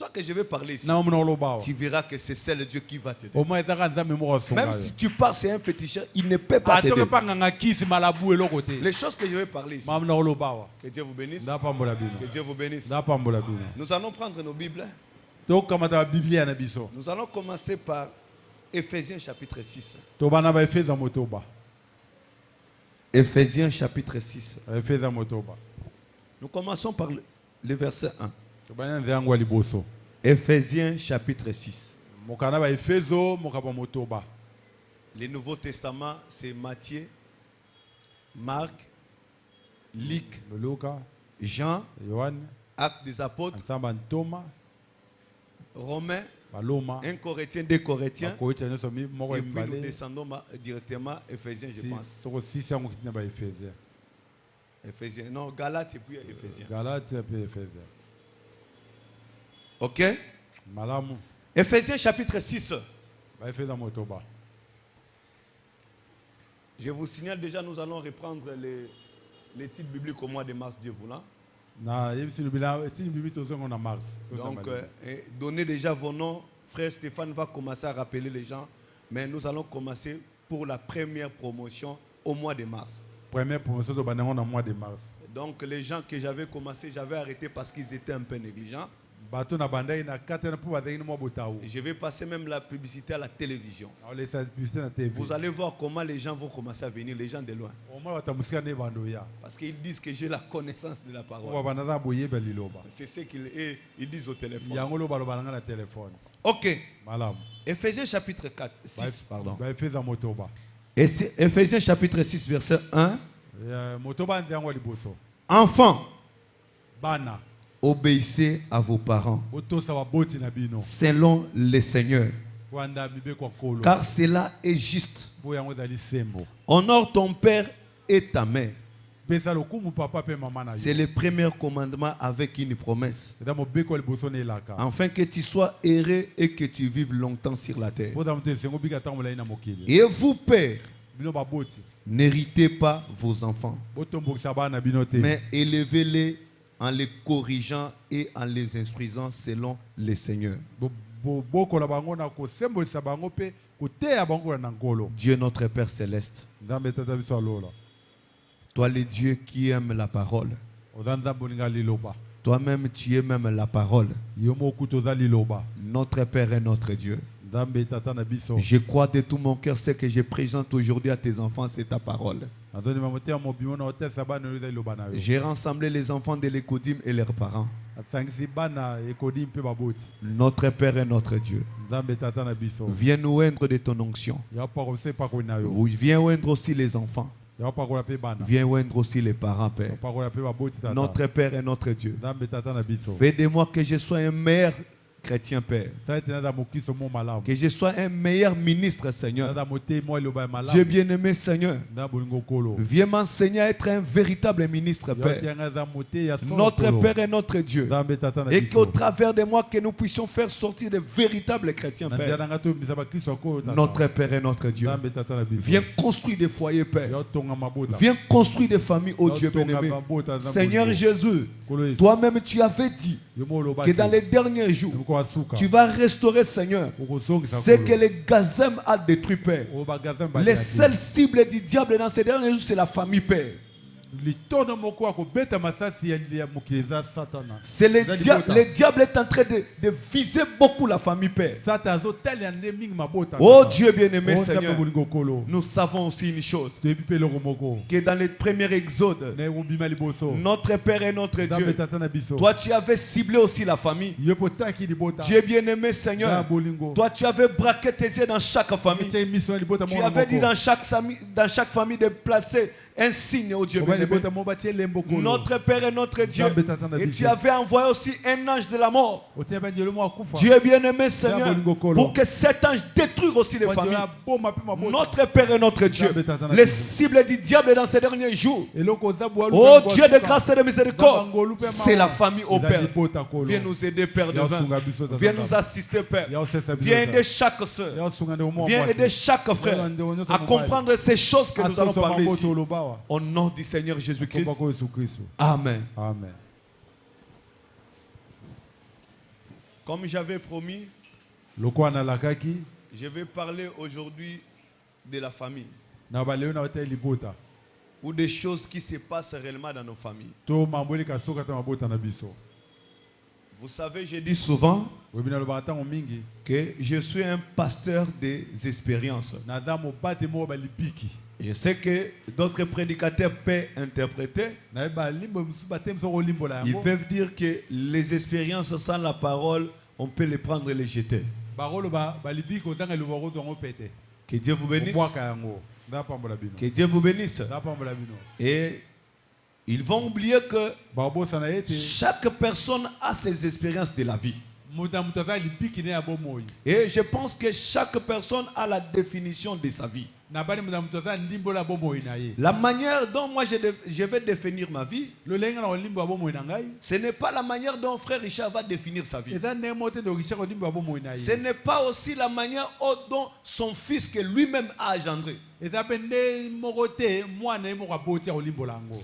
toi que je vais parler ici, tu verras que c'est celle de Dieu qui va t'aider. Même si tu pars, c'est un féticheur, il ne peut pas t'aider. Les choses que je vais parler ici, que Dieu vous bénisse. Que Dieu vous bénisse. Nous allons prendre nos Bibles. Nous allons commencer par Éphésiens chapitre 6. Éphésiens chapitre 6. Nous commençons par le verset 1. Éphésiens chapitre 6. Le Nouveau Testament, c'est Matthieu, Marc, Luc, Jean, Actes des Apôtres, Romains, 1 Corinthiens, 2 Corinthiens. Et puis nous descendons directement à Éphésiens, je pense. Éphésiens. Non, Galates et puis Éphésiens. Ok? Éphésiens chapitre 6. Je vous signale déjà, nous allons reprendre les titres bibliques au mois de mars, Dieu voulant. Donc, donnez déjà vos noms. Frère Stéphane va commencer à rappeler les gens. Mais nous allons commencer pour la première promotion au mois de mars. Donc, les gens que j'avais commencé, j'avais arrêté parce qu'ils étaient un peu négligents. Je vais passer même la publicité à la télévision. Vous allez voir comment les gens vont commencer à venir, les gens de loin. Parce qu'ils disent que j'ai la connaissance de la parole. C'est ce qu'ils disent au téléphone. Ok. Éphésiens chapitre 4, 6, pardon. Éphésiens chapitre 6, verset 1. Enfants, obéissez à vos parents selon le Seigneur, car cela est juste. Honore ton père et ta mère. C'est le premier commandement avec une promesse, afin que tu sois heureux et que tu vives longtemps sur la terre. Et vous, pères, n'héritez pas vos enfants, mais élevez-les en les corrigeant et en les instruisant selon le Seigneur. Dieu notre Père céleste, toi le Dieu qui aime la parole, toi-même tu aimes même la parole. Notre Père et notre Dieu, je crois de tout mon cœur ce que je présente aujourd'hui à tes enfants, c'est ta parole. J'ai rassemblé les enfants de l'Écodim et leurs parents. Notre Père et notre Dieu, viens nous oindre de ton onction. Viens oindre aussi les enfants. Viens oindre aussi les parents, Père. Notre Père et notre Dieu, fais de moi que je sois un meilleur chrétien, Père. Que je sois un meilleur ministre, Seigneur. Dieu bien-aimé, Seigneur, viens m'enseigner à être un véritable ministre, Père. Notre Père et notre Dieu. Et qu'au travers de moi, que nous puissions faire sortir de véritables chrétiens, Père. Notre Père et notre Dieu, viens construire des foyers, Père. Viens construire des familles, oh Dieu bien-aimé. Seigneur Jésus, toi-même tu avais dit que dans les derniers jours, tu vas restaurer, Seigneur, ce que le gazem a détruit, Père. Les seules cibles du diable dans ces derniers jours, c'est la famille, Père. C'est le diable est en train de viser beaucoup la famille, Père. Oh Dieu bien-aimé, Seigneur, nous savons aussi une chose, que dans le premier exode, notre Père et notre Dieu, toi tu avais ciblé aussi la famille. Dieu bien-aimé, Seigneur, toi tu avais braqué tes yeux dans chaque famille. Tu avais dit dans chaque famille de placer un signe, oh Dieu bien-aimé, notre Père et notre Dieu. Et tu avais envoyé aussi un ange de la mort, Dieu bien-aimé, Seigneur, pour que cet ange détruise aussi les familles. Notre Père et notre Dieu, les cibles du diable dans ces derniers jours, oh Dieu de grâce et de miséricorde, c'est la famille, au Père. Viens nous aider, Père divin. Viens nous assister, Père. Viens aider chaque soeur, viens aider chaque frère à comprendre ces choses que nous allons parler ici. Au nom du Seigneur Jésus-Christ. Amen. Amen. Comme j'avais promis, je vais parler aujourd'hui de la famille. Ou des choses qui se passent réellement dans nos familles. Vous savez, je dis souvent que je suis un pasteur des expériences. Je sais que d'autres prédicateurs peuvent interpréter. Ils peuvent dire que les expériences sans la parole, on peut les prendre et les jeter. Que Dieu vous bénisse. Que Dieu vous bénisse. Et ils vont oublier que chaque personne a ses expériences de la vie. Et je pense que chaque personne a la définition de sa vie. La manière dont moi je vais définir ma vie, ce n'est pas la manière dont frère Richard va définir sa vie. Ce n'est pas aussi la manière dont son fils que lui-même a engendré. Ce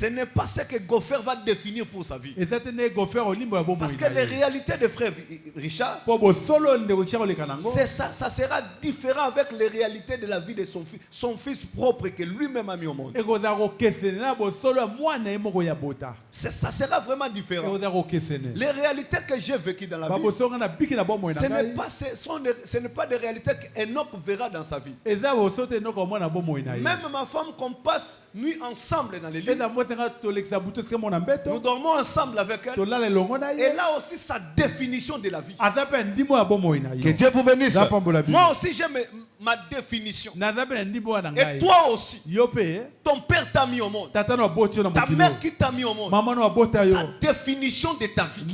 n'est pas ce que Goffer va définir pour sa vie. Parce que les réalités de frère Richard, ça sera différent avec les réalités de la vie de son fils propre que lui-même a mis au monde. Ça sera vraiment différent. Les réalités que j'ai vécues dans la vie, ce n'est pas des réalités qu'Enoch verra dans sa vie. Même ma femme, qu'on passe nuit ensemble dans les lits, nous dormons ensemble avec elle. Et là aussi sa définition de la vie. Que Dieu vous bénisse. Moi aussi j'ai ma définition. Et toi aussi. Ton père t'a mis au monde. Ta mère qui t'a mis au monde. Ta définition de ta vie,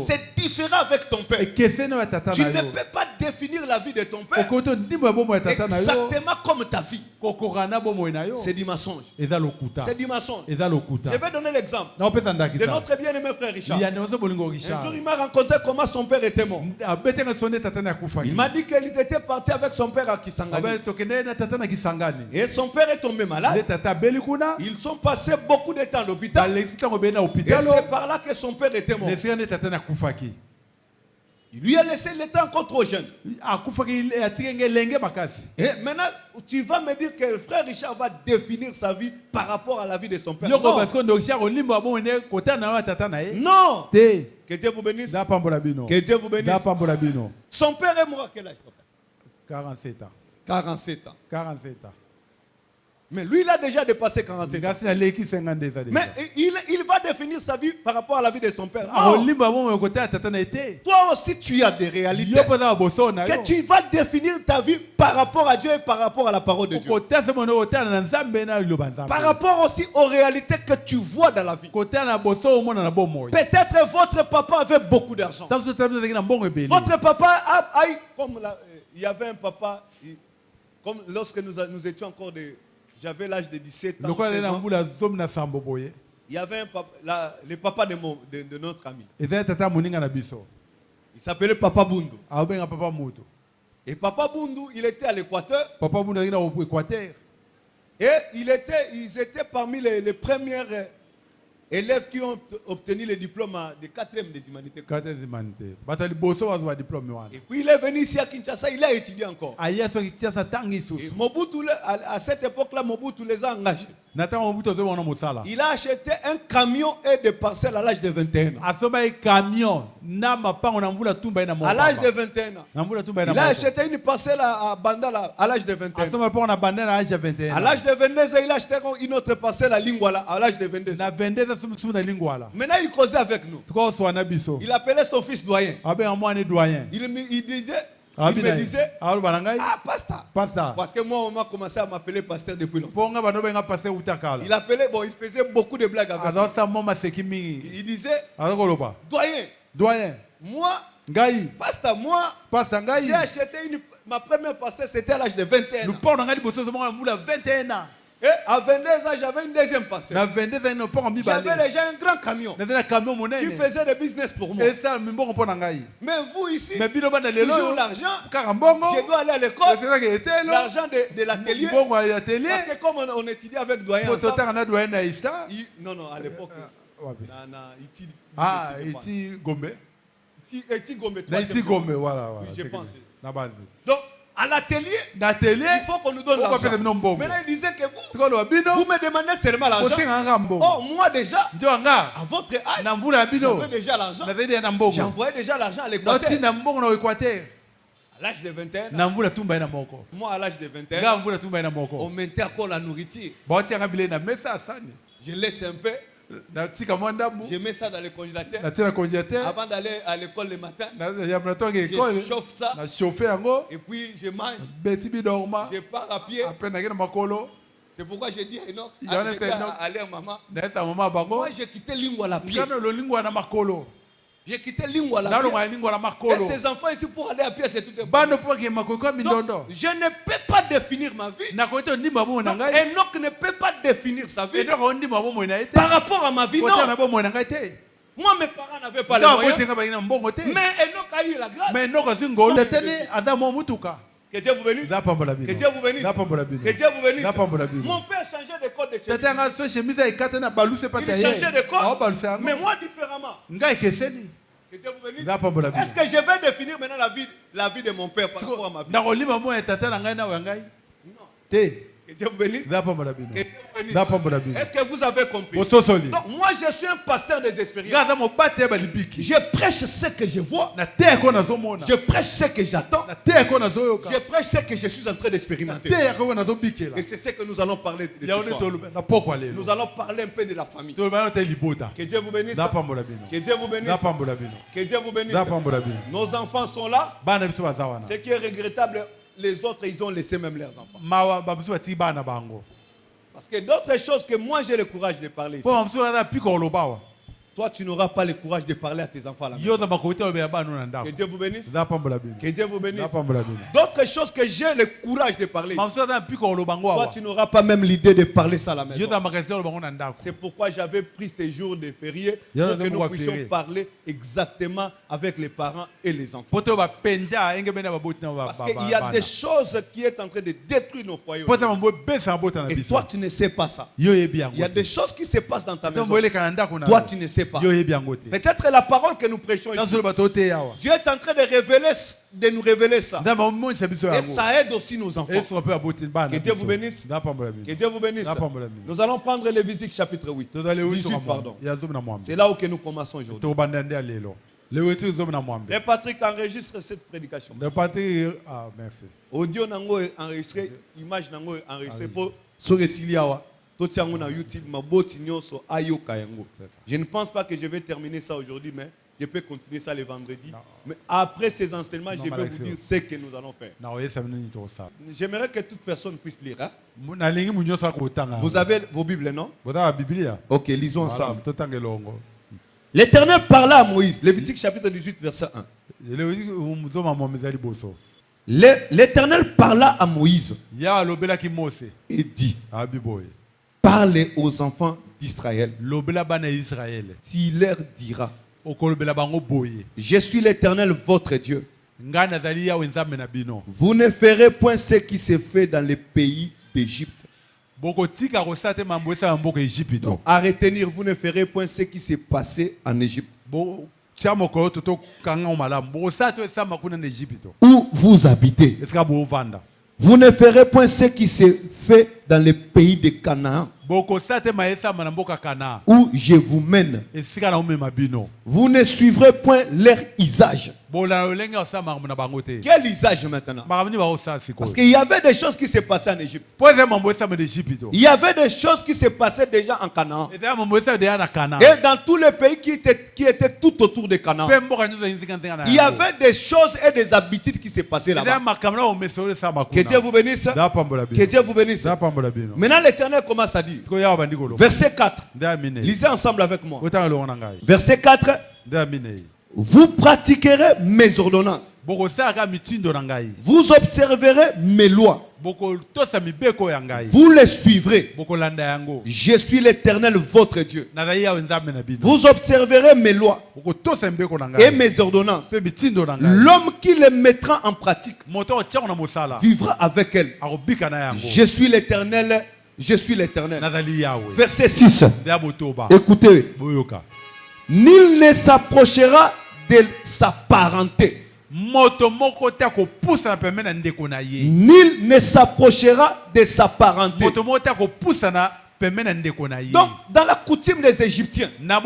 c'est différent avec ton père. Tu ne peux pas définir la vie de ton père exactement comme ta vie. C'est du mensonge. C'est du mensonge. Je vais donner l'exemple de notre bien-aimé frère Richard. Un jour, il m'a raconté comment son père était mort. Il m'a dit qu'il était parti avec son père à Kisangani. Et son père est tombé malade. Ils sont passés beaucoup de temps à l'hôpital. Et c'est par là que son père était mort. Il lui a laissé, il était encore trop jeune. Et maintenant, tu vas me dire que le frère Richard va définir sa vie par rapport à la vie de son père. Non. Non. Que Dieu vous bénisse. Que Dieu vous bénisse. Son père est mort à quel âge? 47 ans. 47 ans. 47 ans. Mais lui, il a déjà dépassé 47 ans. Mais il va définir sa vie par rapport à la vie de son père. Non. Toi aussi, tu as des réalités que tu vas définir ta vie par rapport à Dieu et par rapport à la parole de Dieu. Par rapport aussi aux réalités que tu vois dans la vie. Peut-être votre papa avait beaucoup d'argent. Votre papa comme il y avait un papa, comme lorsque nous étions encore j'avais l'âge de 17 ans. 16 ans. Il y avait un papa, le papa de notre ami. Il s'appelait Papa Bundu. Et Papa Bundu, il était à l'Équateur. Et ils étaient parmi les premières élèves qui ont obtenu le diplôme de 4e des humanités. Et puis il est venu ici à Kinshasa, il a étudié encore. Et Mobutu, à cette époque-là, Mobutu les a engagés. Il a acheté un camion et des parcelles à l'âge de 21 ans. À l'âge de 21 ans. Il a acheté une parcelle à Bandala à l'âge de 21 ans. À l'âge de 22 ans, il a acheté une autre parcelle à Lingwala à l'âge de 22 ans. Maintenant, il causait avec nous. Il appelait son fils doyen. Il me disait, pasteur. Parce que moi, on m'a commencé à m'appeler pasteur depuis longtemps. Il appelait, il faisait beaucoup de blagues avec moi. Il disait, doyen, moi, pasteur, j'ai acheté ma première parcelle, c'était à l'âge de 21 ans. Et à 22 ans, j'avais une deuxième parcelle. J'avais déjà un grand camion qui faisait des business pour moi. Mais vous ici, toujours l'argent, je dois aller à l'école, l'argent de l'atelier. Parce que comme on étudie avec doyen ensemble, non, à l'époque, Iti voilà. Oui, je pense. Donc, à l'atelier, il faut qu'on nous donne l'argent. Maintenant, il disait que vous me demandez seulement l'argent. Oh, moi déjà, à votre âge, j'avais déjà l'argent. J'envoyais déjà l'argent à l'Équateur. À l'âge de 21 ans, moi à l'âge de 21 ans, on mettait encore la nourriture. Je laisse un peu. Je mets ça dans le congélateur. Avant d'aller à l'école le matin, je chauffe ça. Et puis je mange. Je pars à pied. C'est pourquoi j'ai dit à Enoch, à leur maman, moi j'ai quitté Lingwala à pied. J'ai quitté Lingwala à pied. Et ces enfants ici pour aller à pied, c'est tout. Donc, je ne peux pas définir ma vie. Donc, Enoch ne peut pas définir sa vie par rapport à ma vie. Non. Moi, mes parents n'avaient pas les moyens. Mais Enoch a eu la grâce. Que Dieu vous bénisse. Que Dieu vous bénisse. Que Dieu vous bénisse. Mon père changeait de code de chemise. Il changeait de code. Mais moi différemment. Que Dieu vous bénisse. Est-ce que je vais définir maintenant la vie de mon père par rapport à ma vie? Non. Que Dieu vous bénisse. Est-ce que vous avez compris? Donc moi je suis un pasteur des expériences. Je prêche ce que je vois. Je prêche ce que j'attends. Je prêche ce que je suis en train d'expérimenter. Et c'est ce que nous allons parler de ce soir. Nous allons parler un peu de la famille. Que Dieu vous bénisse. Que Dieu vous bénisse. Que Dieu vous bénisse. Nos enfants sont là. Ce qui est regrettable, les autres, ils ont laissé même leurs enfants. Parce que d'autres choses que moi j'ai le courage de parler ici. Toi, tu n'auras pas le courage de parler à tes enfants là. Que Dieu vous bénisse. Que Dieu vous bénisse. D'autres choses que j'ai le courage de parler ici. Toi, tu n'auras pas même l'idée de parler ça à la maison. C'est pourquoi j'avais pris ces jours de férié pour que nous puissions parler exactement avec les parents et les enfants. Parce qu'il y a des choses qui sont en train de détruire nos foyers. Et toi, tu ne sais pas ça. Il y a des choses qui se passent dans ta maison. Toi, tu ne sais pas. Peut-être la parole que nous prêchons ici, Dieu est en train de nous révéler ça. Et ça aide aussi nos enfants. Que Dieu vous bénisse. Que Dieu vous bénisse. Nous allons prendre Lévitique chapitre 8. 18, pardon. C'est là où que nous commençons aujourd'hui. Le Patrick enregistre cette prédication. Merci. Audio nango enregistré, image nango enregistré pour sur Siliawa. Je ne pense pas que je vais terminer ça aujourd'hui, mais je peux continuer ça le vendredi. Mais après ces enseignements, je vais vous dire ce que nous allons faire. J'aimerais que toute personne puisse lire. Hein? Vous avez vos Bibles, non? Ok, lisons ensemble. L'Éternel parla à Moïse, Lévitique chapitre 18, verset 1. L'Éternel parla à Moïse et dit: parlez aux enfants d'Israël. Tu leur diras: je suis l'Éternel votre Dieu. Vous ne ferez point ce qui se fait dans les pays d'Égypte. Donc, à retenir, vous ne ferez point ce qui s'est passé en Égypte, où vous habitez. Vous ne ferez point ce qui s'est fait dans les pays de Canaan, où je vous mène. Vous ne suivrez point leur usage. Quel usage maintenant? Parce qu'il y avait des choses qui se passaient en Égypte. Il y avait des choses qui se passaient déjà en Canaan. Et dans tous les pays qui étaient tout autour de Canaan, il y avait des choses et des habitudes qui se passaient là-bas. Que Dieu vous bénisse. Que Dieu vous bénisse. Maintenant l'Éternel commence à dire, verset 4. Lisez ensemble avec moi. Verset 4. Vous pratiquerez mes ordonnances. Vous observerez mes lois. Vous les suivrez. Je suis l'Éternel votre Dieu. Vous observerez mes lois et mes ordonnances. L'homme qui les mettra en pratique vivra avec elles. Je suis l'Éternel. Je suis l'Éternel. Verset 6. Écoutez. Nul ne s'approchera de sa parenté. Nul ne s'approchera de sa parenté. Donc, dans la coutume des Égyptiens, donc,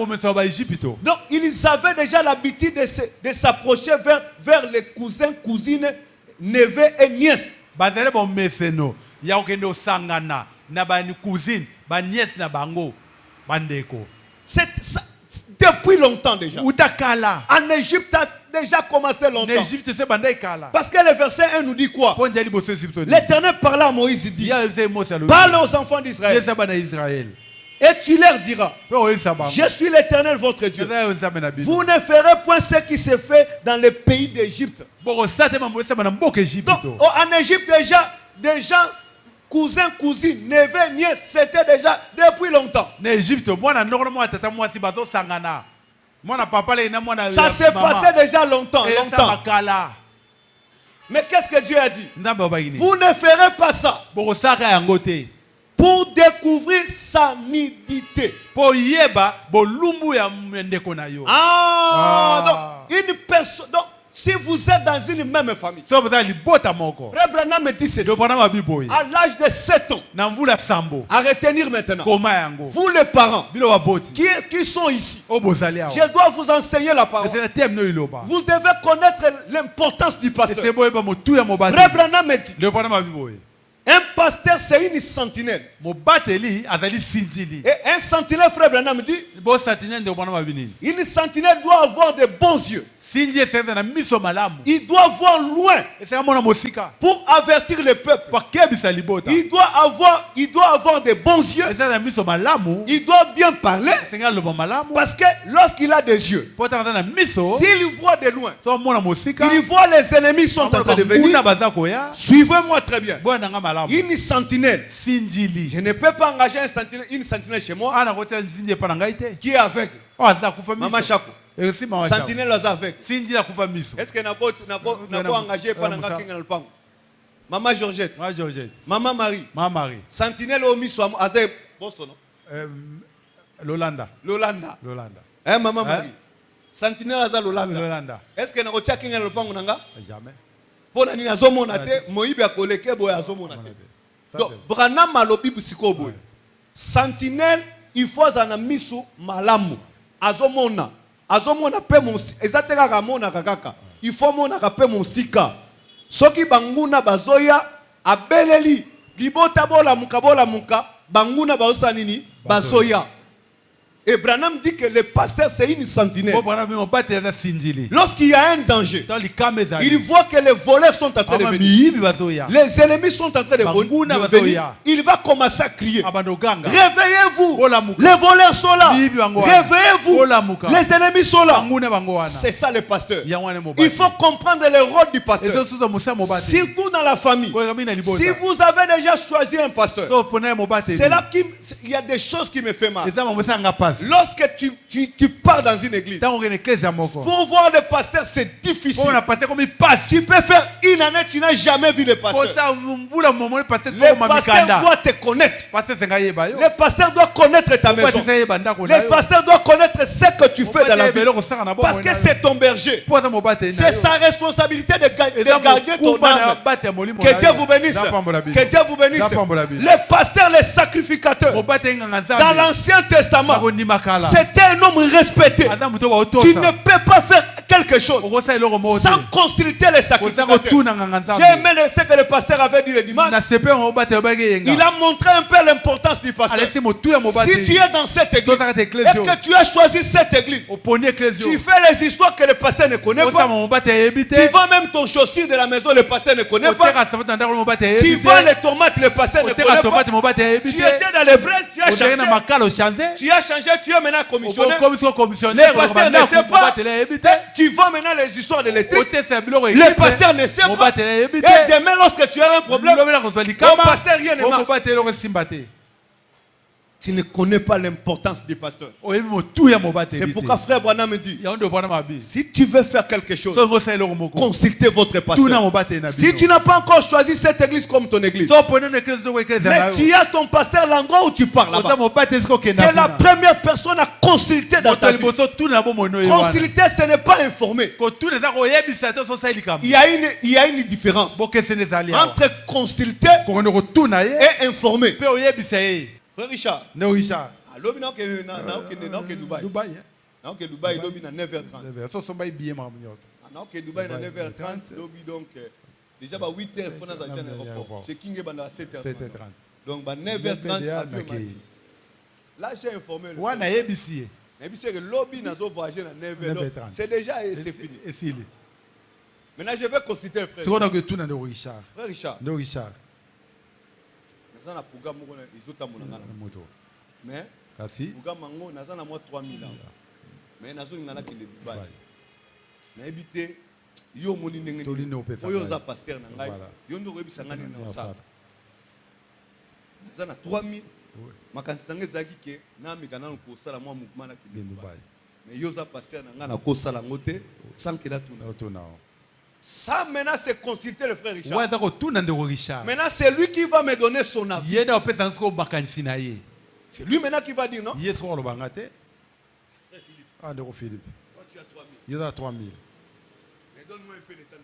ils avaient déjà l'habitude de s'approcher vers les cousins, cousines, neveux et nièces. Depuis longtemps déjà. En Égypte, ça a déjà commencé longtemps. Parce que le verset 1 nous dit quoi? L'Éternel parla à Moïse, il dit, parle aux enfants d'Israël. Et tu leur diras, je suis l'Éternel votre Dieu. Vous ne ferez point ce qui se fait dans le pays d'Égypte. Donc, en Égypte des gens, cousins, cousines, neveux, nièces, c'était déjà depuis longtemps. Ça s'est passé déjà longtemps. Mais qu'est-ce que Dieu a dit? Vous ne ferez pas ça pour découvrir sa nudité. Donc, une personne. Donc, si vous êtes dans une même famille, Frère Branham me dit ceci. À l'âge de 7 ans, à retenir maintenant, vous les parents qui sont ici, je dois vous enseigner la parole. Vous devez connaître l'importance du pasteur. Frère Branham me dit, un pasteur c'est une sentinelle. Et un sentinelle, Frère Branham me dit, une sentinelle doit avoir de bons yeux. Il doit voir loin pour avertir le peuple. Il doit avoir de bons yeux. Il doit bien parler. Parce que lorsqu'il a des yeux, s'il voit de loin, il voit les ennemis sont en train de venir. Suivez-moi très bien. Une sentinelle. Je ne peux pas engager une sentinelle chez moi qui est aveugle. Maman Chakou. Sentinelle avec. Est-ce que n'a engagé pas dans Maman Georgette. Maman Marie. Sentinelle au miso azé bosono. Lolanda. Eh Maman Marie. Sentinelle aza Lolanda. Est-ce que n'a kotia kinga lopango nanga? Jamais. Pona ni nazomona te moyibi akoleke boy azomona te. Donc Branham malobi busiko boy. Sentinelle il faut zana miso malamu. Azomona pe mon ezateka kamona kakaka il faut mona pe mon sika soki banguna bazoya abeleli libota bola muka banguna baosa nini bazoya. Et Branham dit que le pasteur c'est une sentinelle. Lorsqu'il y a un danger, il voit que les voleurs sont en train de venir. Les ennemis sont en train de venir. Il va commencer à crier. Réveillez-vous. Les voleurs sont là. Réveillez-vous. Les ennemis sont là. C'est ça le pasteur. Il faut comprendre le rôle du pasteur. Surtout dans la famille. Si vous avez déjà choisi un pasteur, c'est là qu'il y a des choses qui me font mal. Lorsque tu pars dans une église, pour voir le pasteur, c'est difficile. Tu peux faire une année, tu n'as jamais vu le pasteur. Le pasteur doit te connaître. Le pasteur doit connaître ta maison. Le pasteur doit connaître ce que tu fais dans la vie. Parce que c'est ton berger. C'est sa responsabilité de garder ton âme. Que Dieu vous bénisse. Que Dieu vous bénisse. Le pasteur, le sacrificateur, dans l'Ancien Testament, c'était un homme respecté. Tu ne peux pas faire quelque chose sans consulter les sacrificateurs. J'ai aimé ce que le pasteur avait dit le dimanche. Il a montré un peu l'importance du pasteur. Si tu es dans cette église et que tu as choisi cette église, tu fais les histoires que le pasteur ne connaît pas. Tu vends même ton chaussure de la maison, le pasteur ne connaît pas. Tu vends les tomates, le pasteur ne connaît pas. Tu étais dans les braises, tu as changé. Tu es maintenant commissionnaire. Le pasteur ne sait pas. Tu vends maintenant les histoires de l'éthique. Le pasteur ne sait pas. Et demain, lorsque tu as un problème, le pasteur rien ne marche. tu ne connais pas l'importance du pasteur. C'est pourquoi frère Branham me dit, si tu veux faire quelque chose, consultez votre pasteur. Si tu n'as pas encore choisi cette église comme ton église, mais tu as ton pasteur l'endroit où tu parles là-bas, c'est la première personne à consulter dans ta vie. Consulter, ce n'est pas informer. Il y a une différence entre consulter et informer. Frère Richard. Non, Richard. Dubaï. Dubaï, lobby à 9h30. Dubaï à 9h30. Lobby donc déjà 8h, il faut dans un aéroport. C'est King à 7h30. Donc à 9h30 là j'ai informé le. Le lobby n'a pas voyagé à 9h30. C'est déjà c'est fini. Maintenant je vais consulter le frère. Frère Richard. Non, Richard. Mais programme naza na moi 3000 ans. Mais nazo ngana ki le Dubaï. Na ebité yo moni ndenge oyo za pasteur na ngai. Yo ndo rebisa ngani na sala. Naza na 3000. Makanisi tange zaki ke na mikana ko sala moi mouvement na ki le Dubaï. Mais yo za pasteur na ngana ko sala ngote sans que la tuna. Ça maintenant c'est consulter le frère Richard. Maintenant c'est lui qui va me donner son avis. C'est lui maintenant qui va dire non. Ah, Philippe. Toi tu as 3000. Il y a 3000. Mais donne-moi un peu de temps.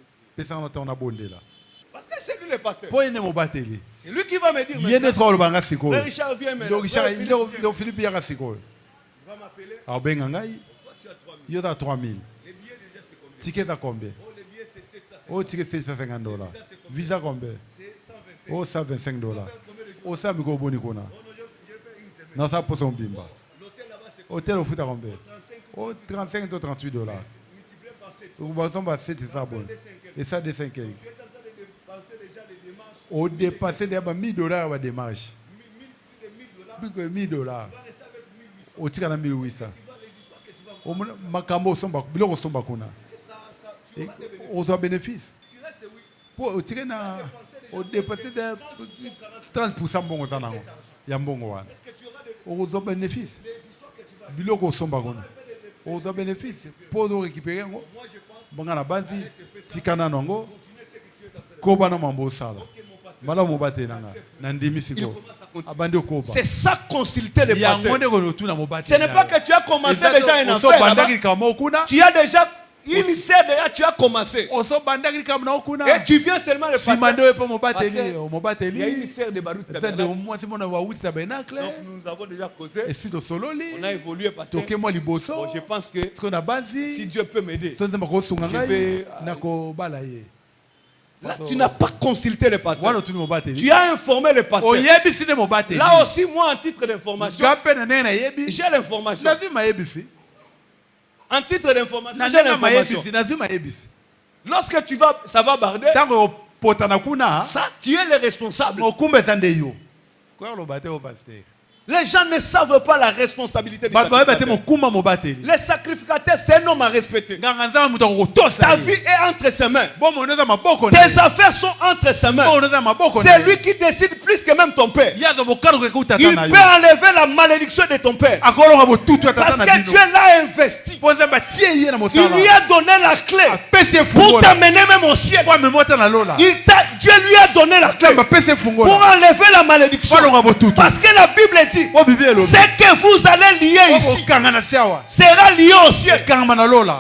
Parce que c'est lui le pasteur. C'est lui qui va me dire maintenant. Frère Richard vient maintenant. Philippe il va m'appeler. Ah ben ngai. Toi tu as 3000. Il y a 3000. Les billets déjà c'est combien? Ticket à combien? Oh, ticket c'est $750. Visa combien? Oh, $125. Oh, ça me go boni kona. Non, ça pour son bimba. Hôtel au foot à combien? Oh, $35 ou $38. Vous avez 7, c'est ça bon. Et ça des 5 quelques. Au dépasser des $1000 à la démarche. Plus que $1000. Au tika na 1800. Au makambo somba, biloko somba kuna. Aux bénéfices. Pour tirer na au dépasser de 30% bon aux anango. Yambongo wana. Aux bénéfices. Biloko somba kuna. Aux bénéfices. Pour récupérer ngo. Bangana banzi tikana nango. Koba na mambo sala. Mala mobate nanga. Nandimi siko. C'est ça consulter les pasteurs. Ce n'est pas que tu as commencé déjà un affaire. Tu as déjà une serre déjà, tu as commencé. Et tu viens seulement le pasteur. Il y a une serre de Barout. Donc nous avons déjà causé. On a évolué pasteur. Bon, je pense que si Dieu peut m'aider, je vais... Là, tu n'as pas consulté le pasteur. Tu as informé le pasteur. Là aussi, moi, en titre d'information, j'ai l'information. En titre d'information, j'ai l'information. Lorsque ça va barder, ça, tu es le responsable. Les gens ne savent pas la responsabilité du sacrificateur. Les sacrificateurs, c'est un homme à respecter. Ta vie est entre ses mains. Tes affaires sont entre ses mains. C'est lui qui décide plus que même ton père. Il peut enlever la malédiction de ton père. Parce que Dieu l'a investi. Il lui a donné la clé pour t'amener même au ciel. Dieu lui a donné la clé pour enlever la malédiction. Parce que la Bible dit, c'est que vous allez lier ici sera lié au ciel.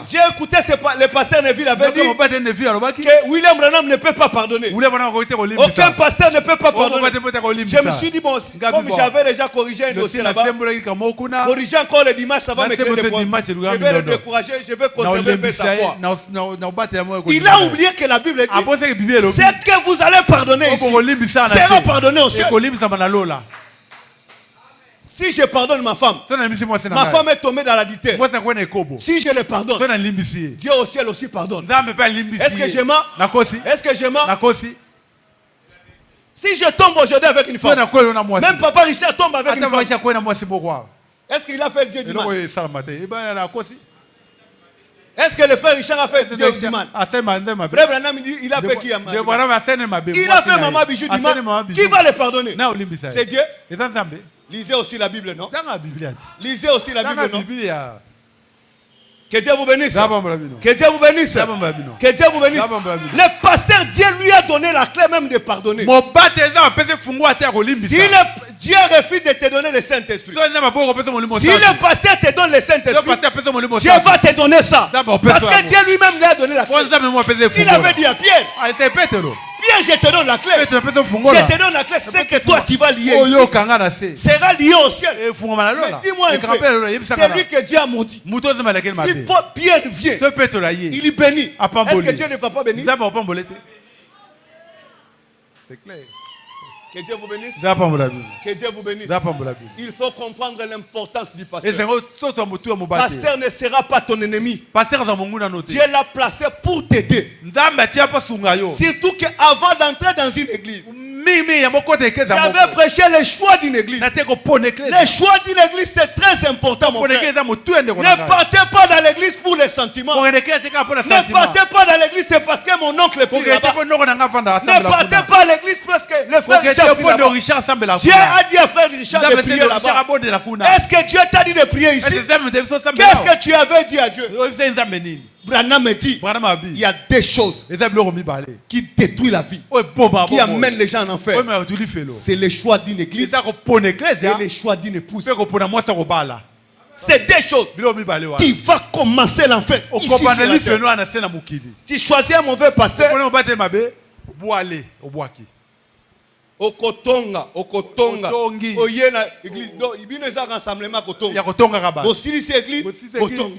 J'ai écouté le pasteur Neville avait dit que William Branham ne peut pas pardonner. Aucun pasteur ne peut pas pardonner. Je me suis dit, bon, comme j'avais déjà corrigé un dossier là-bas, corriger encore le dimanche, ça va me créer des problèmes. Je vais le décourager, je vais conserver un peu sa foi. Il a oublié que la Bible dit, c'est que vous allez pardonner ici sera pardonné au ciel. Si je pardonne ma femme est tombée dans l'adultère. Si je le pardonne, Dieu au ciel aussi pardonne. Est-ce que je mens? Est-ce que je mens? Si je tombe aujourd'hui avec une femme, même Papa Richard tombe avec une femme, est-ce qu'il a fait Dieu du mal? Est-ce que le frère Richard a fait Dieu du mal? Frère Branham dit, il a fait qui a mal? Il a fait Maman Bijou du mal. Qui va le pardonner? C'est Dieu. Lisez aussi la Bible, non? Lisez aussi la Bible, non? Que Dieu vous bénisse. Que Dieu vous bénisse. Que Dieu vous bénisse. Le pasteur, Dieu lui a donné la clé même de pardonner. Si Dieu refuse de te donner le Saint-Esprit, si le pasteur te donne le Saint-Esprit, Dieu va te donner ça. Parce que Dieu lui-même lui a donné la clé. Il avait dit à Pierre, Pierre, je te donne la clé. Je te donne la clé. C'est que toi tu vas lier ici sera lié au ciel. Mais dis-moi un peu, c'est lui que Dieu a maudit. Si Pierre vient, il bénit. Est-ce que Dieu ne va pas bénir? C'est clair. Que Dieu vous bénisse. Que Dieu vous bénisse. Il faut comprendre l'importance du pasteur. Pasteur ne sera pas ton ennemi. Dieu l'a placé pour t'aider. Surtout qu'avant d'entrer dans une église, j'avais prêché le choix d'une église. Le choix d'une église, c'est très important, mon frère. Ne partez pas dans l'église pour les sentiments. Ne partez pas dans l'église, c'est parce que mon oncle est pris là-bas. Ne partez pas à l'église parce que le frère Richard est pris là-bas. Dieu a dit à frère Richard de prier là-bas. Est-ce que Dieu t'a dit de prier ici? Qu'est-ce que tu avais dit à Dieu? Branham me dit, il y a des choses qui détruisent la vie, qui amènent les gens en enfer. C'est le choix d'une église et le choix d'une épouse. C'est des choses qui vont commencer l'enfer. Tu choisis un mauvais pasteur. Okotonga oyena église do ibino za rassemblement kotonga ya kotonga ba bosili c'est église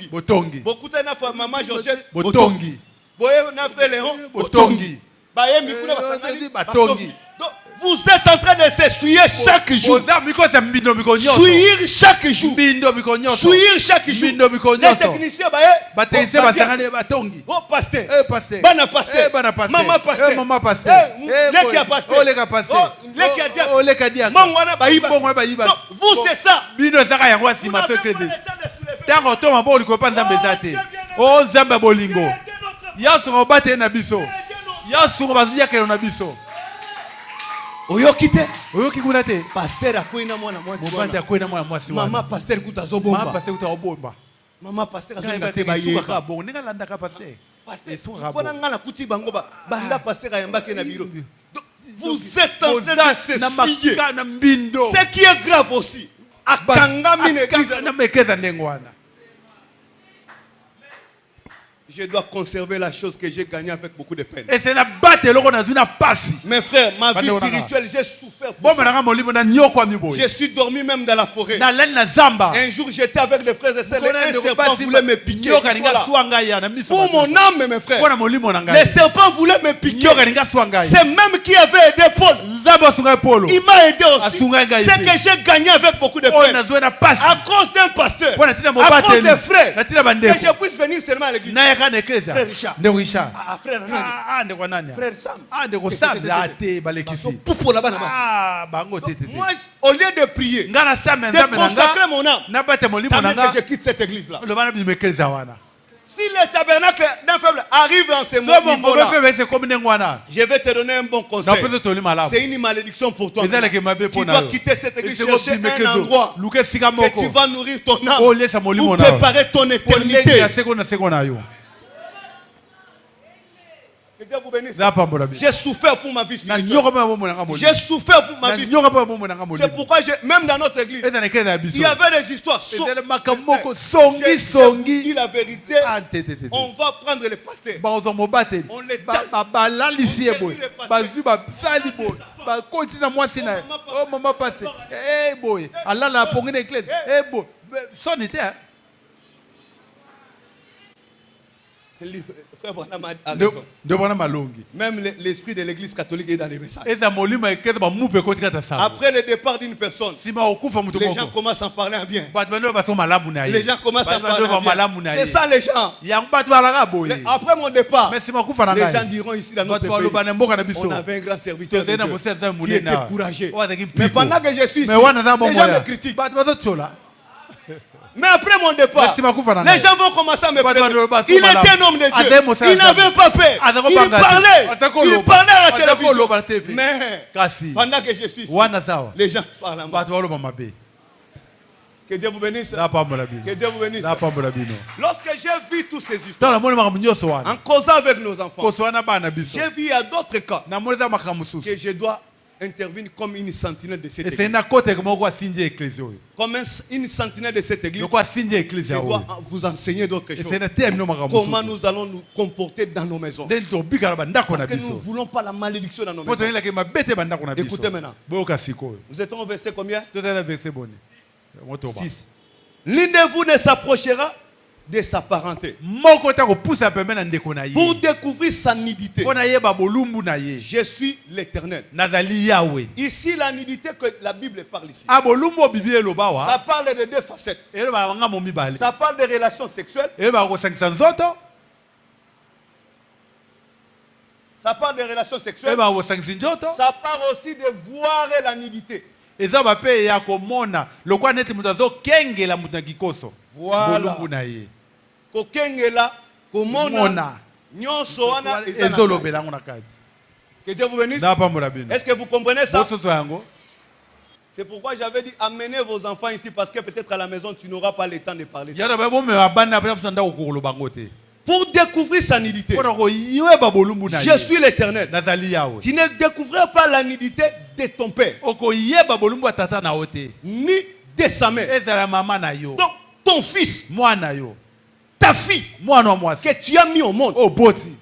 botongi bokuta na fa maman Georgette botongi boye na frère Léon botongi baye mikuna basangani batongi. Vous êtes en train de s'essuyer chaque jour. Suivre chaque jour. Suivre chaque jour. Les techniciens, oh pasteur, bana pasteur, maman pasteur, les qui a pasteur, les qui a diable, mangwana baïba. Vous c'est ça. Oyokite pasteur akoina mwana mwasi mama pasteur kutazo bomba mama pasteur azonga te bayeba bonga landaka pasteur pona ngana kuti bango banda pasteur ayambake na biro. Vous êtes en train de se suyer. Ce qui est grave aussi, akangami n'église na mekeza ndengwana. Je dois conserver la chose que j'ai gagnée avec beaucoup de peine. Mes frères, ma vie spirituelle, j'ai souffert pour ça. Je suis dormi même dans la forêt. Un jour, j'étais avec les frères et sœurs. Un serpent voulait me piquer. Pour mon âme, mes frères. Les serpents voulaient me piquer. C'est même qui avait aidé Paul. Il m'a aidé aussi. C'est que j'ai gagné avec beaucoup de peine. À cause d'un pasteur. À cause des frères. Que je puisse venir seulement à l'église. Frère Richard. Frère Sam. Moi, au lieu de prier, de consacrer mon âme, tant que je quitte cette église-là. Si le tabernacle d'un faible arrive en ce moment-là, je vais te donner un bon conseil. C'est une malédiction pour toi. Tu dois quitter cette église, chercher un endroit que tu vas nourrir ton âme pour préparer ton éternité. Que Dieu vous bénisse. J'ai souffert pour ma vie spirituelle. J'ai souffert pour ma vie spirituelle. C'est pourquoi même dans notre église, il y avait des histoires. Je vous dis la vérité. On va prendre les pasteurs. On les même l'esprit de l'église catholique est dans les messages. Après le départ d'une personne, les gens commencent à en parler en bien. Les gens commencent à en parler en bien. C'est ça les gens. Après mon départ, les gens diront ici dans notre pays, on avait un grand serviteur de Dieu qui était courageux. Mais pendant que je suis ici, les gens me critiquent. Mais après mon départ, les gens vont commencer à me prêter. Il était un homme de Dieu. Il n'avait pas peur. Il parlait à la télévision. Mais pendant que je suis ici, les gens parlent à moi. Que Dieu vous bénisse. Que Dieu vous bénisse. Lorsque j'ai vu toutes ces histoires, en causant avec nos enfants, j'ai vu à d'autres cas que je dois intervenir comme une sentinelle de cette église. Comme une sentinelle de cette église, je dois vous enseigner d'autres choses. Comment nous allons nous comporter dans nos maisons. Parce que nous ne voulons pas la malédiction dans nos maisons. Écoutez maintenant. Vous êtes au verset combien? 6. L'un de vous ne s'approchera de sa parenté pour découvrir sa nudité. Je suis l'Éternel. Ici, la nudité que la Bible parle ici, ça parle de deux facettes. Ça parle de relations sexuelles. Ça parle de relations sexuelles. Ça parle aussi de voir la nudité. Voilà. Kokengela, komona, nyonso wana ezana. Que Dieu vous bénisse. Est-ce que vous comprenez ça? C'est pourquoi j'avais dit amenez vos enfants ici parce que peut-être à la maison tu n'auras pas le temps de parler ça. Pour découvrir sa nudité. Je suis l'Éternel. Tu ne découvriras pas la nudité de ton père. Ni de sa mère. Donc ton fils, ta fille, que tu as mis au monde,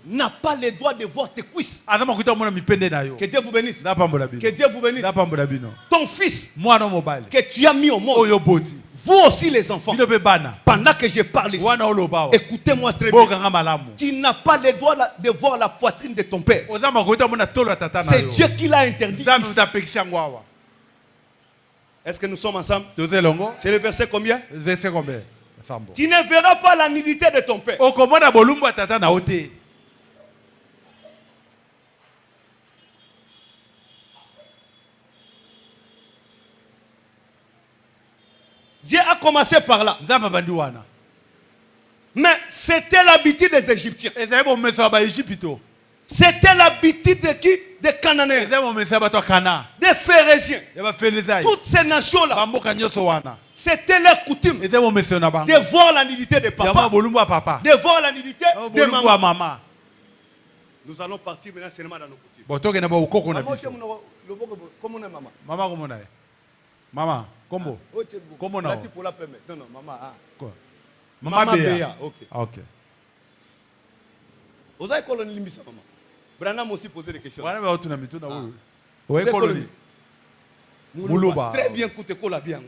n'a pas le droit de voir tes cuisses. Que Dieu vous bénisse. Que Dieu vous bénisse. Ton fils, que tu as mis au monde, vous aussi les enfants, pendant que je parle ici, écoutez-moi très bien. Tu n'as pas le droit de voir la poitrine de ton père. C'est Dieu qui l'a interdit. Est-ce que nous sommes ensemble? C'est le verset combien? Tu ne verras pas la nudité de ton père. Dieu a commencé par là. Mais c'était l'habitude des Égyptiens. C'était l'habitude de qui? Des Cananéens, des Phérésiens. Toutes ces nations-là, c'était leur coutume de voir la nudité de papa, de voir la nudité de maman. Nous allons partir maintenant seulement dans nos coutumes. Maman, comment? Comment non? Non, maman. Maman Béa. Ok. Vous avez colonisé Limbisa, maman. Branham aussi posé des questions. Très bien, écoutez, kola bien.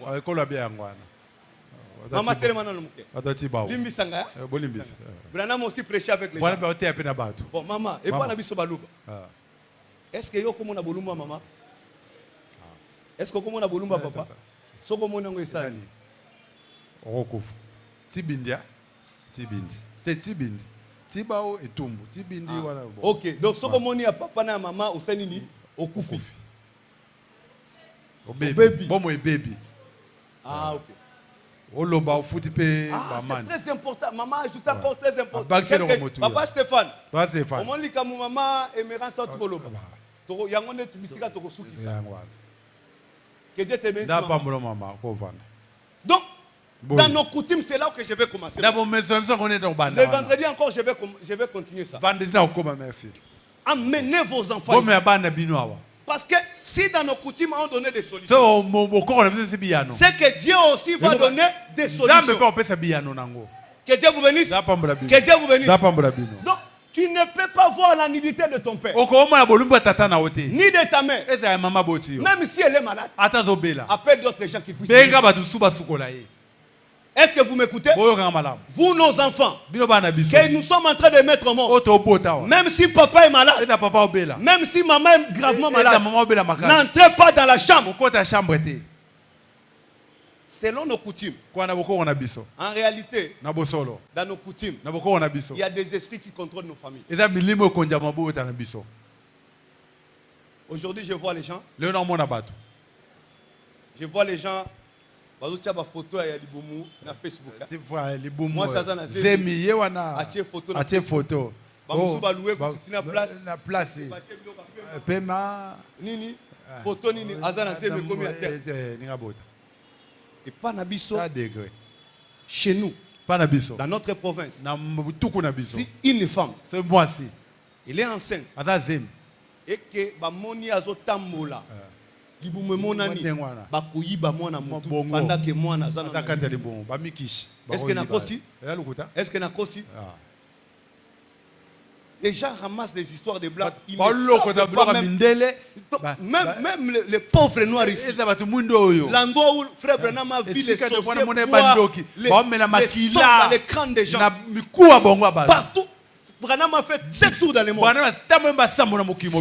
Maman tellement non Limbisa. Branham aussi prêché avec les gens. Bon, maman, et pas la biso baluba. Est-ce que yo comme na bolumba maman? Est-ce que comme na bolumba papa? So comme on ngo isani. Okufu. Tibindia. Tibindi. Tibao et tumbu. Tibindi wana. OK, donc so comme on y a papa na maman usani ni okufu. Baby. Bon moi baby. Ah OK. Oloba ufuti pe maman. C'est très important. Maman ajoute encore très important. Papa Stéphane. Au moment lika mu maman aimerait ça trop loba. To yangone tu bisika to kosuki ça. Que Dieu te bénisse. Donc dans nos coutumes, c'est là que je vais commencer. Le vendredi encore, je vais continuer ça. Amenez vos enfants ici. Parce que si dans nos coutumes, on donne des solutions, c'est que Dieu aussi va donner des solutions. Que Dieu vous bénisse. Que Dieu vous bénisse. Donc, tu ne peux pas voir la nudité de ton père, ni de ta mère, même si elle est malade. Appelle d'autres gens qui puissent. Est-ce que vous m'écoutez? Vous, nos enfants, que nous sommes en train de mettre au monde, même si papa est malade, même si maman est gravement malade, n'entrez pas dans la chambre. Selon nos coutumes, en réalité, dans nos coutumes, il y a des esprits qui contrôlent nos familles. Aujourd'hui, je vois les gens. Je vois les gens. Bazotia photo ya libumu na Facebook. Moi ça na zemi wana atie photo. Bamusu baloué kutina place na place. Pema nini photo nini azana zemi komi à terre. Ninga bota. Et pas nabiso. Chez nous. Dans notre province. Si une femme. Elle est enceinte. Et que bamoni azotambola. Libume monani. Bakuyiba mwana mutu. Pendant que mwana zana. Est-ce que nakosi? Est-ce que nakosi? Les gens ramassent des histoires de blagues. Ils ne savent pas même les pauvres noirs ici. L'endroit où frère Branham a vu les sorciers boire les sangs dans les crânes des gens. Partout. Branham a fait 7 tours dans le monde.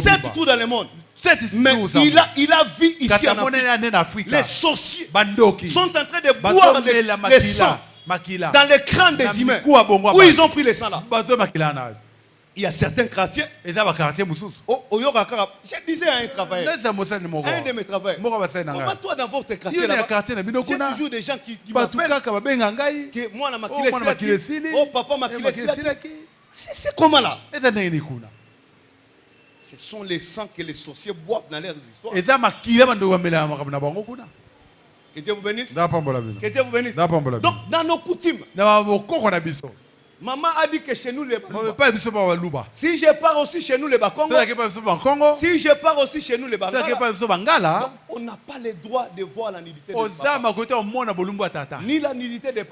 7 tours dans le monde. Mais il a vu ici en Afrique. Les sorciers sont en train de boire les sangs dans les crânes des humains. Où ils ont pris les sangs là? Il y a certains quartiers. Je disais à un travailleur, un de mes travailleurs, comment toi dans votre quartier là-bas, j'ai toujours des gens qui m'appellent que moi, oh papa m'a c'est comment là? Ce sont les sangs que les sorciers boivent dans leurs histoires. Que Dieu vous bénisse. Que Dieu vous bénisse. Donc dans nos coutumes, maman a dit que chez nous les Baluba. Si je pars aussi chez nous les Bakongo, si je pars aussi chez nous les Bangala, on n'a pas le droit de voir la nudité de papa. Ni la nudité de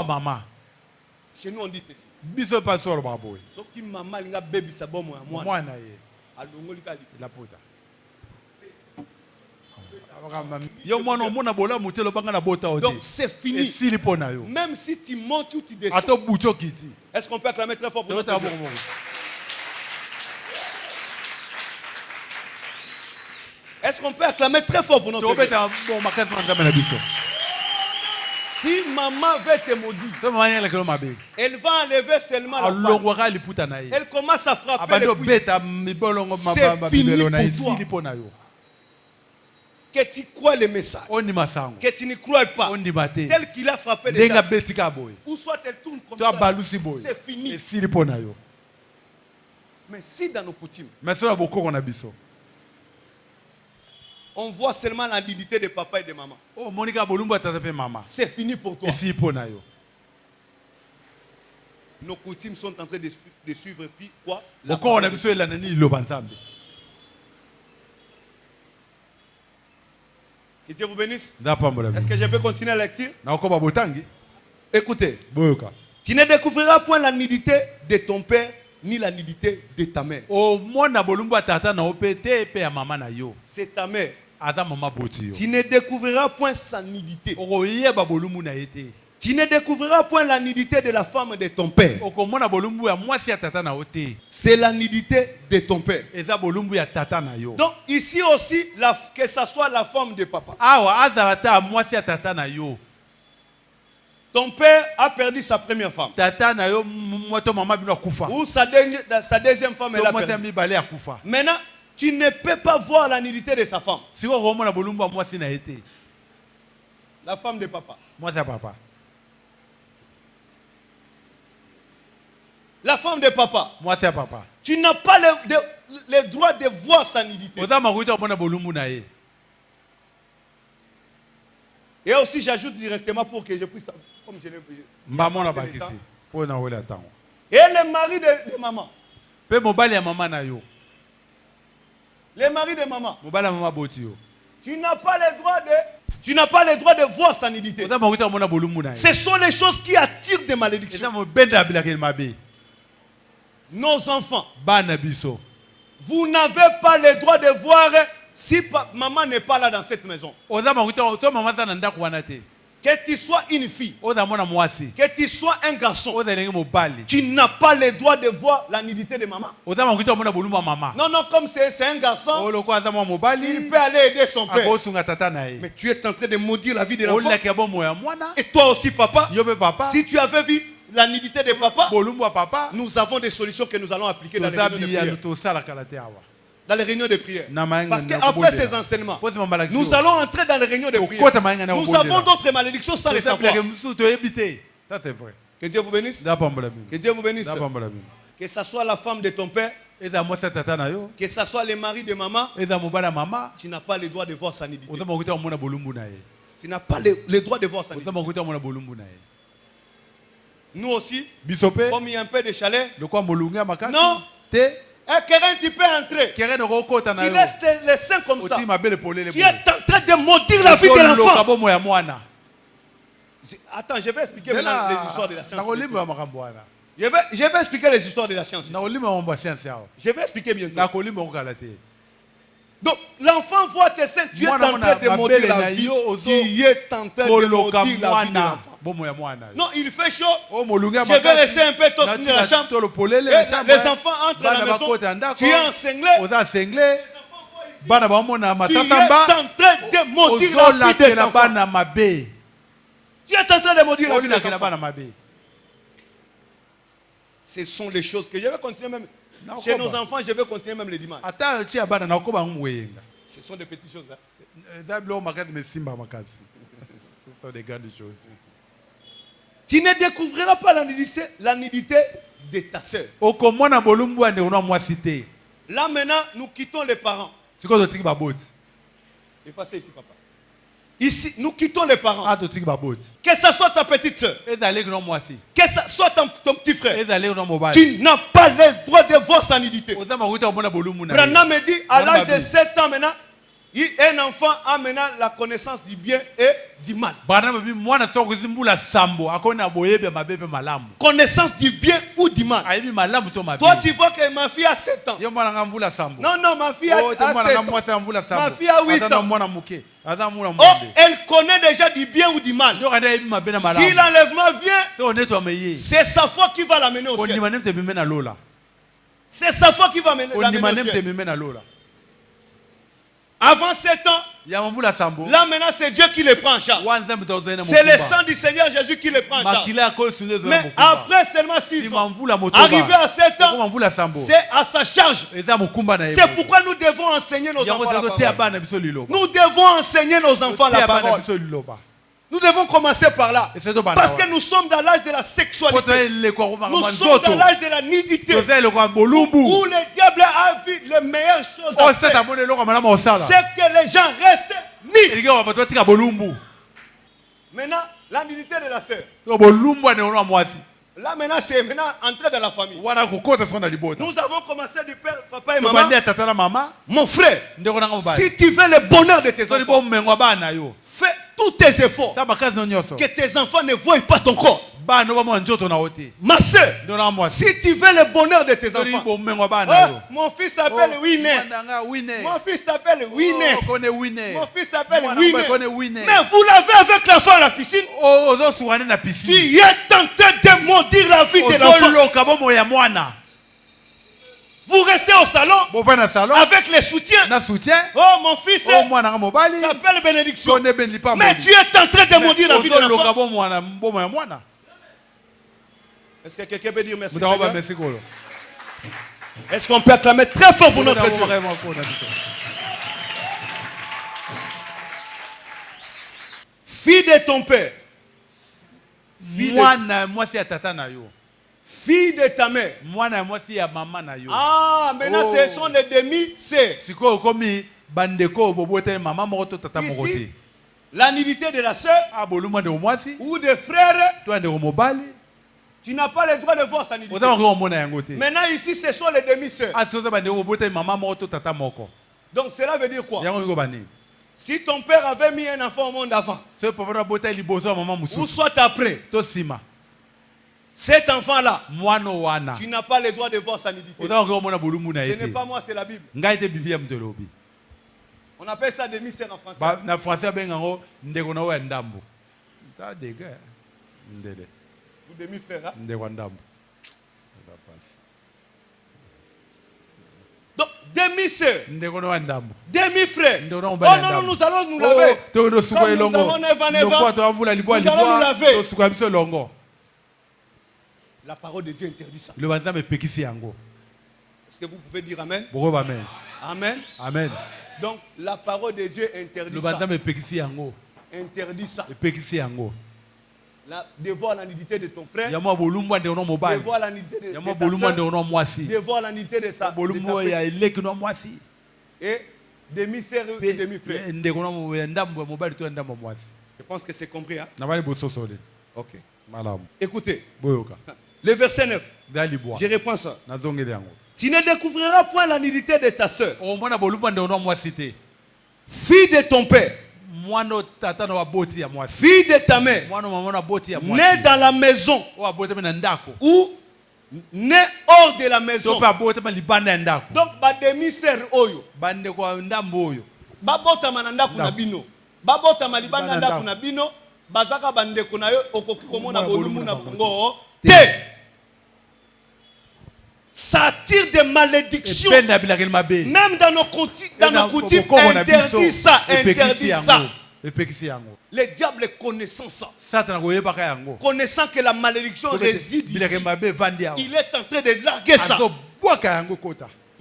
maman. Chez nous on dit ceci. Sauf que maman a bébé sa bonne moi. Donc c'est fini. Même si tu montes ou tu descends. Est-ce qu'on peut acclamer très fort pour notre Dieu? Est-ce qu'on peut acclamer très fort pour notre Dieu? Si maman veut te maudire, elle va enlever seulement la panne. Elle commence à frapper les cuisses. C'est fini pour toi. Que tu crois le message, que tu ne crois pas, tel qu'il a frappé des gens, ou soit elle tourne comme ça, c'est fini. Mais si dans nos coutumes, on voit seulement la nudité de papa et de maman, c'est fini pour toi. Nos coutumes sont en train de suivre puis quoi? Que Dieu vous bénisse. Est-ce que je peux continuer la lecture? Écoutez. Tu ne découvriras point la nudité de ton père ni la nudité de ta mère. C'est ta mère. Tu ne découvriras point sa nudité. Tu ne découvriras point la nudité de la femme de ton père. C'est la nudité de ton père. Donc ici aussi, que ce soit la femme de papa. Ton père a perdu sa première femme. Ou sa deuxième femme, elle a perdu. Maintenant, tu ne peux pas voir la nudité de sa femme. La femme de papa. La femme de papa. Tu n'as pas le droit de voir sa nudité. Et aussi, j'ajoute directement pour que je puisse. Comme je l'ai dit. Et le mari de maman. Le mari de maman. Tu n'as pas le droit de voir sa nudité. Ce sont les choses qui attirent des malédictions. Nos enfants, vous n'avez pas le droit de voir si maman n'est pas là dans cette maison. Que tu sois une fille, que tu sois un garçon, tu n'as pas le droit de voir la nudité de maman. Non, non, comme c'est un garçon, il peut aller aider son père. Mais tu es en train de maudire la vie de l'enfant. Et toi aussi, papa, si tu avais vu la nudité de papa, nous avons des solutions que nous allons appliquer dans les réunions de prière. Dans les réunions de prière. Parce qu'après ces enseignements, nous allons entrer dans les réunions de prière. Nous avons d'autres malédictions sans les savoir. Ça c'est vrai. Que Dieu vous bénisse. Que Dieu vous bénisse. Que ce soit la femme de ton père, que ce soit le mari de maman, tu n'as pas le droit de voir sa nudité. Tu n'as pas le droit de voir sa nudité. Nous aussi, comme il y a un peu de chaleur, non, Kérin, tu peux entrer. Tu laisses les seins comme ça. Tu es en train de maudire la vie de l'enfant. Attends, je vais expliquer maintenant les histoires de la science. Je vais expliquer les histoires de la science. Je vais expliquer bientôt. Donc, l'enfant voit tes seins, tu es en train de maudire la vie. Tu es en train de maudire la vie de l'enfant. Non, il fait chaud. Je vais rester un peu tôt dans la chambre. Les enfants entrent à la maison. Tu es encinglé. Tu es en train de maudire la vie des enfants. Tu es en train de maudire la vie des enfants. Ce sont les choses que je vais continuer même. Chez nos enfants, je vais continuer même les dimanches. Ce sont des petites choses. Ce sont des grandes choses. Tu ne découvriras pas la nudité de ta soeur. Là maintenant, nous quittons les parents. Effacez ici, papa. Ici, nous quittons les parents. Que ce soit ta petite soeur, que ce soit ton petit frère, tu n'as pas le droit de voir sa nudité. Branham me dit, à l'âge de 7 ans maintenant, un enfant a maintenant la connaissance du bien et du mal. Connaissance du bien ou du mal. Toi, tu vois que ma fille a 7 ans. Non, non, ma fille a 7 ans. Ma fille a 8 ans. Oh, elle connaît déjà du bien ou du mal. Si l'enlèvement vient, c'est sa foi qui va l'amener au ciel. C'est sa foi qui va l'amener au ciel. Avant 7 ans, là maintenant c'est Dieu qui le prend en charge. C'est le sang du Seigneur Jésus qui le prend en charge. Mais après seulement 6 ans, arrivé à 7 ans, c'est à sa charge. C'est pourquoi nous devons enseigner nos enfants la parole. Nous devons enseigner nos enfants la parole. Nous devons commencer par là. Parce que nous sommes dans l'âge de la sexualité. Nous sommes dans l'âge de la nudité. Où le diable a vu les meilleures choses à faire. C'est que les gens restent nus. Maintenant, la nudité de la sœur. Là maintenant, c'est maintenant entrer dans la famille. Nous avons commencé du père, papa et maman. Mon frère, si tu veux le bonheur de tes enfants, fais tous tes efforts que tes enfants ne voient pas ton corps. Ma soeur, si tu veux le bonheur de tes enfants, mon fils s'appelle Winner. Mon fils s'appelle Winner. Mon fils s'appelle Winner. Mais vous l'avez avec l'enfant à la piscine. Tu es tenté de maudire la vie de l'enfant. Vous restez au salon avec les soutiens. Oh, mon fils s'appelle Bénédiction. Mais tu es en train de maudire la vie de l'enfant. Est-ce que quelqu'un peut dire merci, Seigneur? Est-ce qu'on peut acclamer très fort pour notre Dieu? Fille de ton père. Fille de ta mère. Ah, maintenant ce sont les demi-sœurs. Ici, la nudité de la sœur ou des frères. Tu n'as pas le droit de voir sa nudité. Maintenant ici, ce sont les demi-sœurs. Donc cela veut dire quoi? Si ton père avait mis un enfant au monde avant, ou soit après, cet enfant-là, tu n'as pas le droit de voir sa nudité. Ce n'est pas moi, c'est la Bible. On appelle ça demi-sœur en français. Ou demi-frère. Donc, demi-sœur, demi-frère. Oh non, non, nous allons nous laver. Comme nous avons nous allons nous laver. La parole de Dieu interdit ça. Est-ce que vous pouvez dire Amen? Amen. Amen. Donc, la parole de Dieu interdit ça. Interdit ça. De voir la nudité de ton frère, de voir la nudité de ta soeur, de voir la nudité de sa et demi-sœur et demi-frère. Je pense que c'est compris. Hein? Ok. Écoutez. Le verset 9. Je reprends ça. Tu ne découvriras point la nudité de ta sœur. Fille de ton père. Fille de ta mère. Née dans la maison. Ou née hors de la maison. Donc, ba demi-sœur oyo. Babota mananda kuna bino. Babota malibanda nda kuna bino. Bazaka bande kuna yo okoki komona bolumu na bongo. Te. Ça tire des malédictions. Même dans nos coutumes, interdit ça, interdit ça. Le diable connaissant ça, connaissant que la malédiction réside ici, il est en train de larguer ça. Nous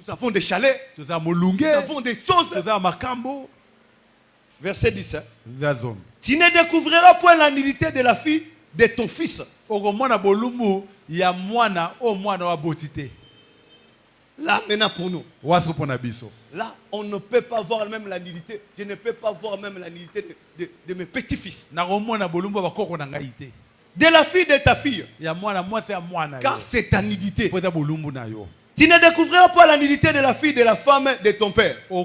avons des chalets, nous avons des choses. Verset 10. Tu ne découvriras point la nudité de la fille de ton fils. Là, maintenant pour nous. Là, on ne peut pas voir même la nudité. Je ne peux pas voir même la nudité de mes petits-fils. De la fille de ta fille. Car c'est ta nudité. Tu ne découvriras pas la nudité de la fille de la femme de ton père. Ah,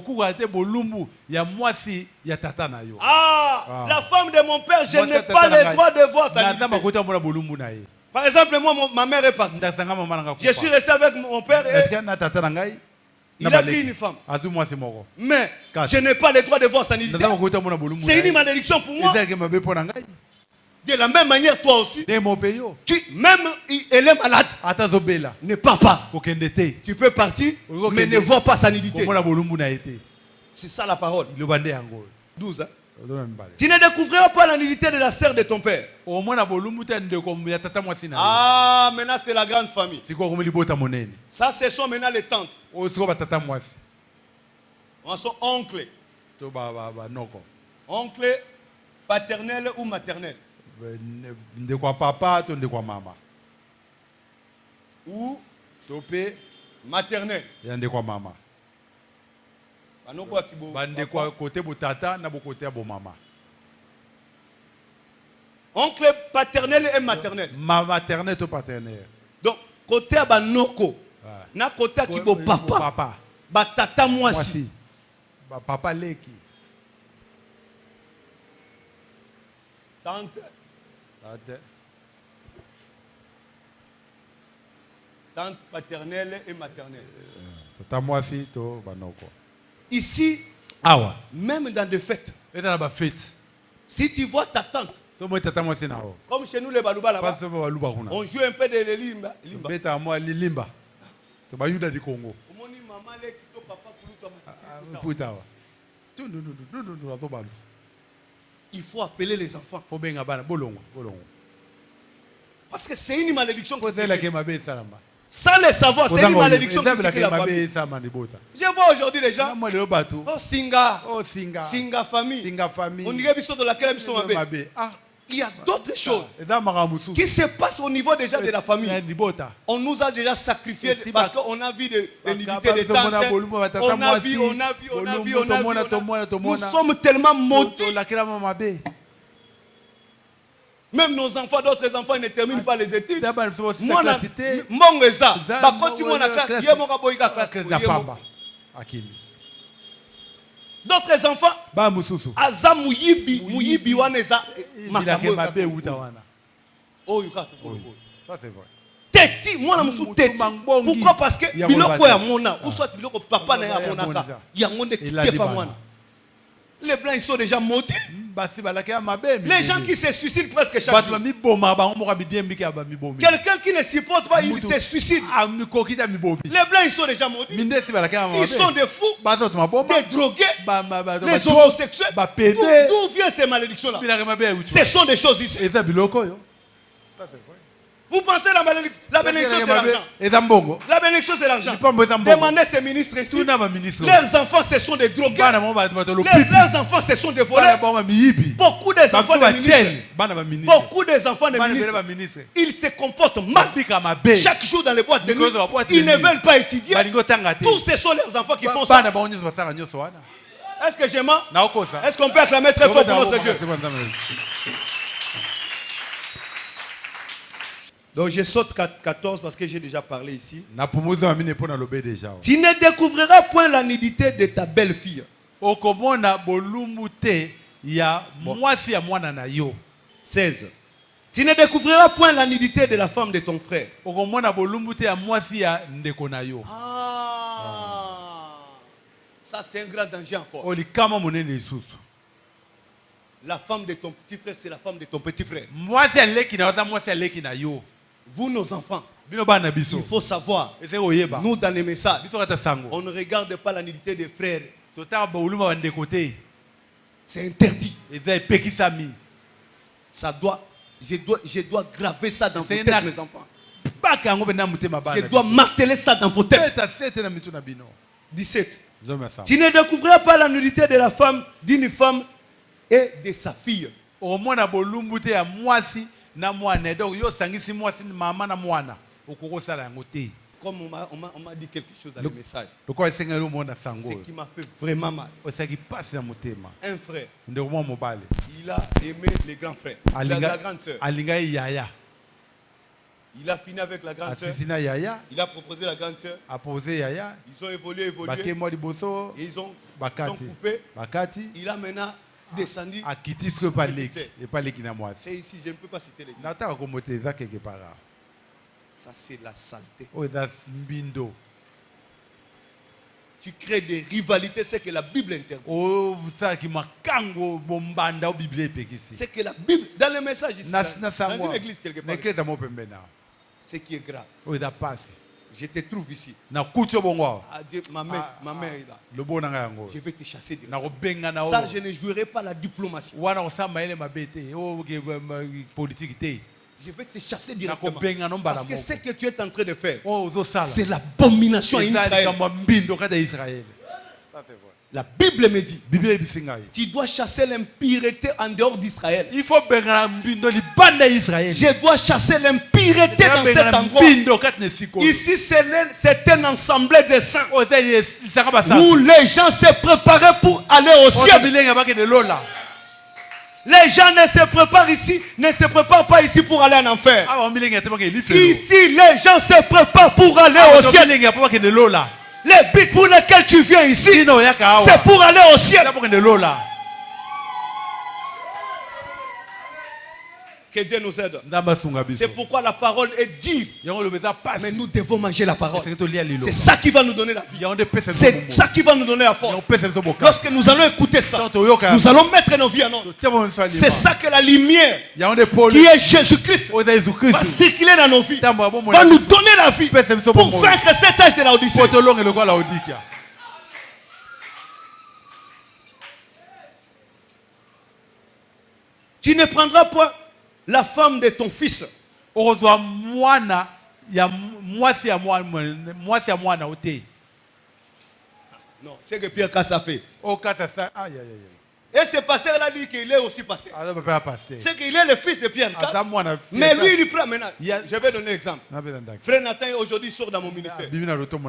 la femme de mon père, je n'ai pas le droit de voir sa nudité. Par exemple, moi, ma mère est partie. Je suis resté avec mon père et il a pris une femme. Mais je n'ai pas le droit de voir sa nudité. C'est une malédiction pour moi. De la même manière, toi aussi. Même elle est malade. Ne pars pas. Tu peux partir, mais ne vois pas sa nudité. C'est ça la parole. 12. Hein? Tu ne découvriras pas la nudité de la sœur de ton père. Ah, maintenant c'est la grande famille. Ça, ce sont maintenant les tantes. On sont oncles. Oncle paternel ou maternel. Ou maternel. Oncle paternel et maternel. Maternel ou paternel. Donc, côté banoko. Na côté qui bo papa. Ba tata mwasi. Ba papa leki. Tante. Tante paternelle et maternelle. Tata mwasi to banoko. Ici, même dans des fêtes, si tu vois ta tante, comme chez nous les Balouba là-bas, on joue un peu de limba. Il faut appeler les enfants. Parce que c'est une malédiction. Sans le savoir, c'est une malédiction qui sécrit la famille. Je vois aujourd'hui les gens. Oh, Singa famille. On dirait de laquelle ils sont avec. Il y a d'autres choses qui se passent au niveau déjà de la famille. On nous a déjà sacrifié parce qu'on a vu des nudité de tantes. On a vu. Nous sommes tellement maudits. Même nos enfants, d'autres enfants ne terminent pas les études. D'autres enfants, aza muyibi waneza teti mwana musu teti. Pourquoi? Parce que biloko ya mona ou soit biloko papa na ya monaka yango nde kepa mwana. Les blancs ils sont déjà maudits. Les gens qui se suicident presque chaque jour. Quelqu'un qui ne supporte pas, il se suicide. Les blancs ils sont déjà maudits. Ils sont des fous, des drogués, les homosexuels. D'où viennent ces malédictions-là? Ce sont des choses ici. Vous pensez la bénédiction c'est l'argent? La bénédiction c'est l'argent. Demandez ces ministres ici. Leurs enfants ce sont des drogués. Leurs enfants ce sont des voleurs. Beaucoup des enfants des ministres, ils se comportent mal. Chaque jour dans les boîtes de nuit, ils ne veulent pas étudier. Tous ce sont leurs enfants qui font ça. Est-ce que je mens? Est-ce qu'on peut acclamer très fort pour notre Dieu? Donc je saute 14 parce que j'ai déjà parlé ici. Tu ne découvriras point la nudité de ta belle-fille. 16. Tu ne découvriras point la nudité de la femme de ton frère. Ah, ça c'est un grand danger encore. La femme de ton petit frère, c'est la femme de ton petit frère. Vous, nos enfants, il faut savoir, nous dans les messages, on ne regarde pas la nudité des frères. C'est interdit. Ça doit, je dois graver ça dans vos têtes, mes enfants. Je dois marteler ça dans vos têtes. 17. Tu ne découvriras pas la nudité de la femme, d'une femme et de sa fille. Comme on m'a dit quelque chose dans le message, ce qui m'a fait vraiment mal. Un frère, il a aimé les grands frères, la grande sœur. Il a fini avec la grande sœur. Il a proposé la grande sœur. Ils ont évolué. Et ils ont coupé. Il a maintenant descendu. C'est ici, je ne peux pas citer les noms. Ça, c'est la saleté. Tu crées des rivalités, c'est que la Bible interdit. C'est que la Bible, dans le message ici, dans une église quelque part, ce qui est grave. Je te trouve ici. À dire, ma mère est là. Je vais te chasser de là. Ça, je ne jouerai pas la diplomatie. Je vais te chasser directement. Parce que ce que tu es en train de faire, c'est l'abomination en Israël. La Bible me dit, tu dois chasser l'impureté en dehors d'Israël. Je dois chasser l'impureté dans cet endroit. Ici, c'est un ensemble de saints où les gens se préparaient pour aller au ciel. Les gens ne se préparent ici, ne se préparent pas ici pour aller en enfer. Ici, les gens se préparent pour aller au ciel. Les buts pour lesquels tu viens ici, c'est pour aller au ciel. Que Dieu nous aide. C'est pourquoi la parole est dure. Mais nous devons manger la parole. C'est ça qui va nous donner la vie. C'est ça qui va nous donner la force. Lorsque nous allons écouter ça, nous allons mettre nos vies en ordre. C'est ça que la lumière qui est Jésus-Christ va circuler dans nos vies. Va nous donner la vie pour vaincre cet âge de la Odyssée. Tu ne prendras pas la femme de ton fils. Non, c'est que Pierre Kassa fait. Et ce pasteur là dit qu'il est aussi pasteur. C'est qu'il est le fils de Pierre Kassa. Mais lui, il prend maintenant. Je vais donner l'exemple. Frère Nathan aujourd'hui sort dans mon ministère.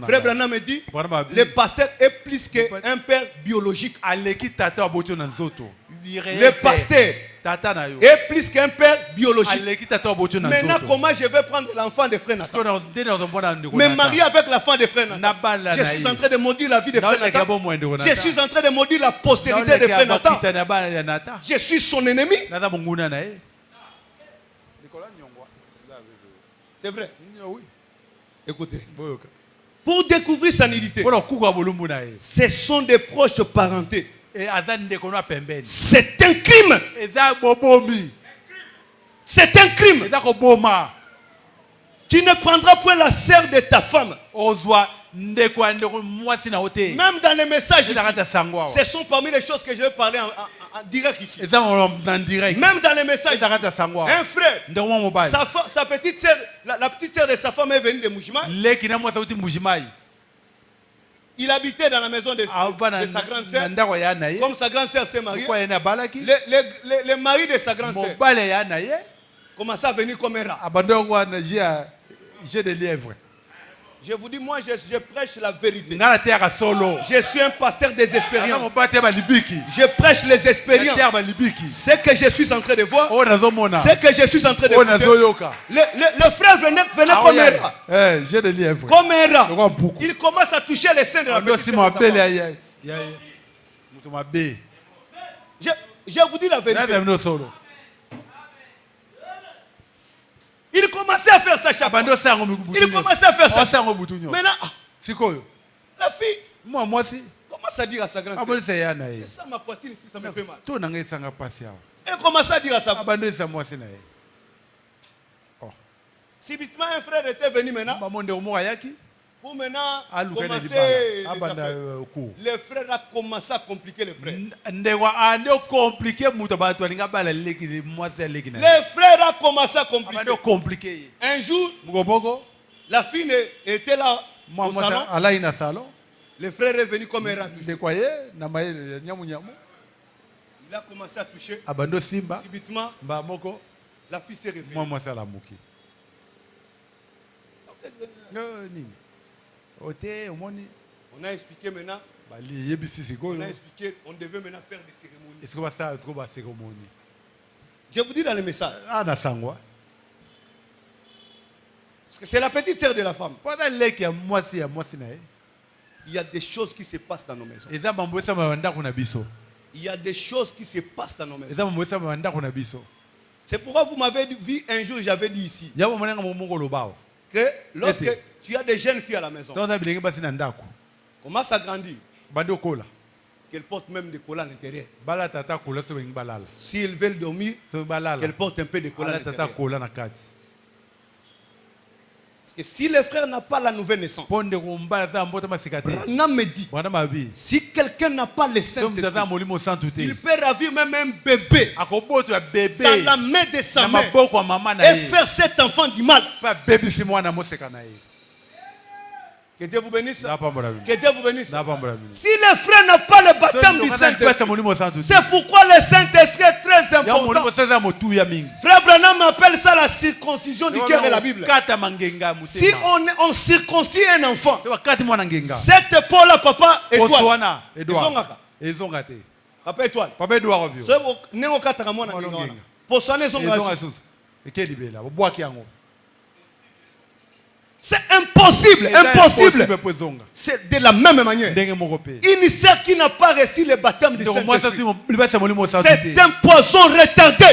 Frère Branham me dit, le pasteur est plus qu'un père biologique. Le pasteur est plus qu'un père biologique. Maintenant, comment je vais prendre l'enfant de frère Nathan? Me marier avec l'enfant de frère Nathan. Je suis en train de maudire la vie de frère Nathan. Je suis en train de maudire la postérité de frère Nathan. Je suis son ennemi. C'est vrai. Écoutez. Pour découvrir sa nudité, ce sont des proches parentés. C'est un crime. C'est un crime. Tu ne prendras point la sœur de ta femme. Même dans les messages ici, ce sont parmi les choses que je vais parler en direct ici. Même dans les messages, un frère, sa petite sœur, la petite sœur de sa femme est venue de Mujima. Il habitait dans la maison de sa grande sœur. Comme sa grande sœur s'est mariée, le mari de sa grande sœur commençait à venir comme un rat. J'ai des lièvres. Je vous dis, moi, je prêche la vérité. Je suis un pasteur des expériences. Je prêche les expériences. Ce que je suis en train de voir, ce que je suis en train de voir. Le frère venait comme un rat. Comme un rat. Il commence à toucher les seins de la petite. Je vous dis la vérité. Il commençait à faire ça chaque fois. Il commençait à faire ça. Maintenant, la fille commence à dire à sa grande sœur, c'est ça ma poitrine ici, ça me fait mal. Elle commence à dire à sa femme. Subitement, un frère était venu maintenant. Pour maintenant commencer les affaires. Le frère a commencé à compliquer le frère. Le frère a commencé à compliquer. Un jour, la fille était là au salon. Le frère est venu comme un rat. Il a commencé à toucher. Subitement, la fille s'est réveillée. On a expliqué maintenant. On a expliqué, on devait maintenant faire des cérémonies. Je vous dis dans le message. Parce que c'est la petite sœur de la femme. Il y a des choses qui se passent dans nos maisons. Il y a des choses qui se passent dans nos maisons. C'est pourquoi vous m'avez vu un jour, j'avais dit ici. Que lorsque tu as des jeunes filles à la maison, commence à grandir, qu'elles portent même des collants à l'intérieur. S'ils veulent dormir, qu'elles portent un peu de collants à l'intérieur. Parce que si le frère n'a pas la nouvelle naissance, Branham me dit, si quelqu'un n'a pas le Saint-Esprit, il peut ravir même un bébé dans la main de sa mère et faire cet enfant du mal. Que Dieu vous bénisse. Que Dieu vous bénisse. Si le frère n'a pas le baptême du Saint-Esprit, c'est pourquoi le Saint-Esprit est très important. Frère Branham appelle ça la circoncision du cœur de la Bible. Si on circoncis un enfant, cette épaule-là, papa, étoile. Papa étoile. C'est impossible, impossible. C'est de la même manière. Une sœur qui n'a pas reçu le baptême du Saint-Esprit, c'est un poison retardé.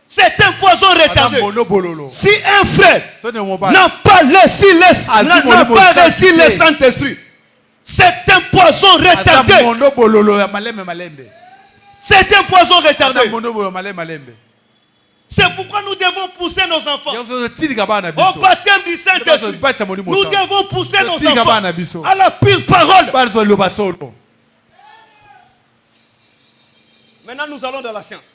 C'est un poison retardé. Si un frère n'a pas reçu le Saint-Esprit, c'est un poison retardé. C'est un poison retardé. C'est pourquoi nous devons pousser nos enfants au baptême du Saint-Esprit. Nous devons pousser nos enfants à la pure parole. Maintenant, nous allons dans la science.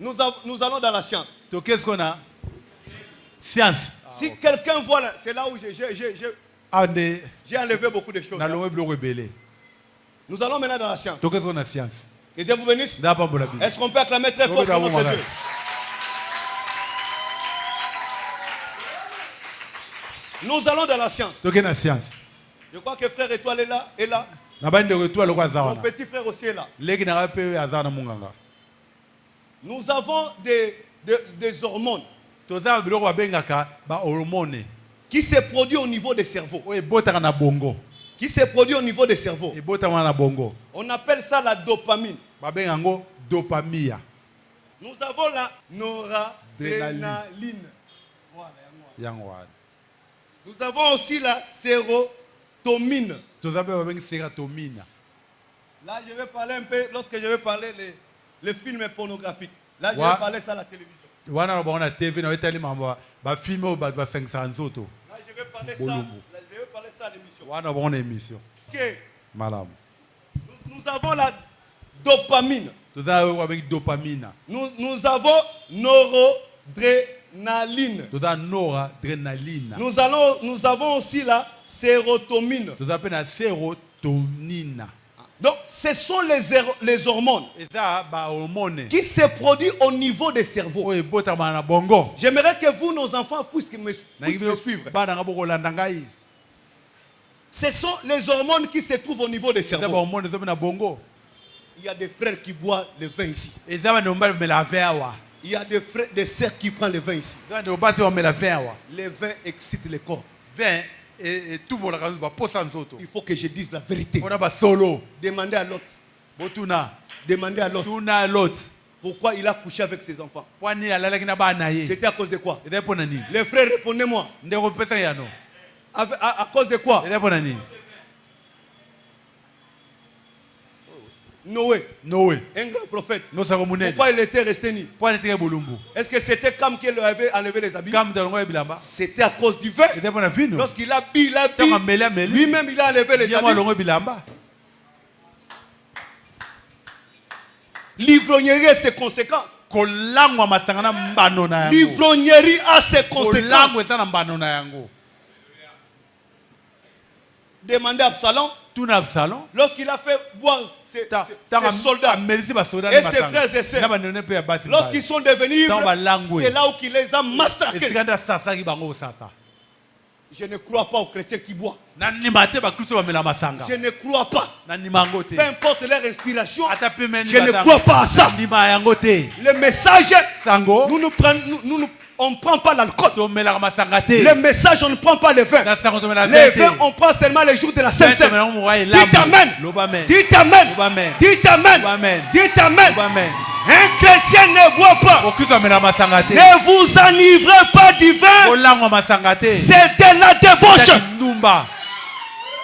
Nous allons dans la science. Si quelqu'un voit là, c'est là où j'ai enlevé beaucoup de choses. Nous allons maintenant dans la science. Que Dieu vous bénisse. Est-ce qu'on peut acclamer très fort pour notre Dieu? Nous allons dans la science. Je crois que frère Étoile est là. Mon petit frère aussi est là. Nous avons des hormones qui se produisent au niveau des cerveaux. Qui se produit au niveau des cerveaux. On appelle ça la dopamine. Nous avons la noradrénaline. Nous avons aussi la sérotonine. Là, je vais parler un peu, lorsque je vais parler les films pornographiques. Là, je vais parler ça à la télévision. Là, je vais parler ça à l'émission. Okay. Nous avons la dopamine. Nous avons noradrénaline. Nous avons aussi la sérotonine. Donc, ce sont les hormones qui se produisent au niveau des cerveaux. J'aimerais que vous, nos enfants, puissent me suivre. Ce sont les hormones qui se trouvent au niveau des cerveaux. Il y a des frères qui boivent le vin ici. Il y a des sœurs qui prennent le vin ici. Le vin excite le corps. Il faut que je dise la vérité. Demandez à l'autre. Demandez à l'autre. Pourquoi il a couché avec ses enfants? C'était à cause de quoi? Les frères, répondez-moi. À cause de quoi? Noé, un grand prophète. Pourquoi il était resté nu? Est-ce que c'était Cam qui lui avait enlevé les habits? C'était à cause du vin. Lorsqu'il a bu, lui-même il a enlevé les habits. L'ivrognerie a ses conséquences. L'ivrognerie a ses conséquences. Demandez à Absalom. Lorsqu'il a fait boire ses soldats et ses frères et sœurs, lorsqu'ils sont devenus ivres, c'est là où il les a massacrés. Je ne crois pas aux chrétiens qui boivent. Je ne crois pas. Peu importe leur inspiration, je ne crois pas à ça. Le message, on ne prend pas l'alcool. Le message, on ne prend pas le vin. Le vin, on prend seulement les jours de la Sainte Seine. Dites Amen. Dites Amen. Dites Amen. Dites Amen. Un chrétien ne boit pas. Ne vous enivrez pas du vin. C'est de la débauche.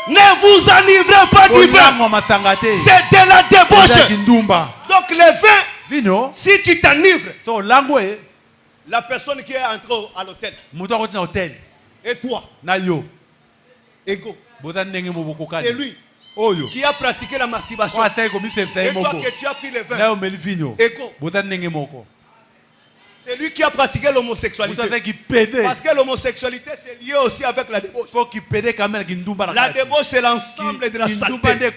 Ne vous enivrez pas du vin. C'est de la débauche. Donc le vin, si tu t'enivres, la personne qui est entrée à l'hôtel, et toi, ego, c'est lui qui a pratiqué la masturbation. Et toi que tu as pris le vin, ego, c'est lui qui a pratiqué l'homosexualité. Parce que l'homosexualité c'est lié aussi avec la débauche. La débauche c'est l'ensemble de la saleté.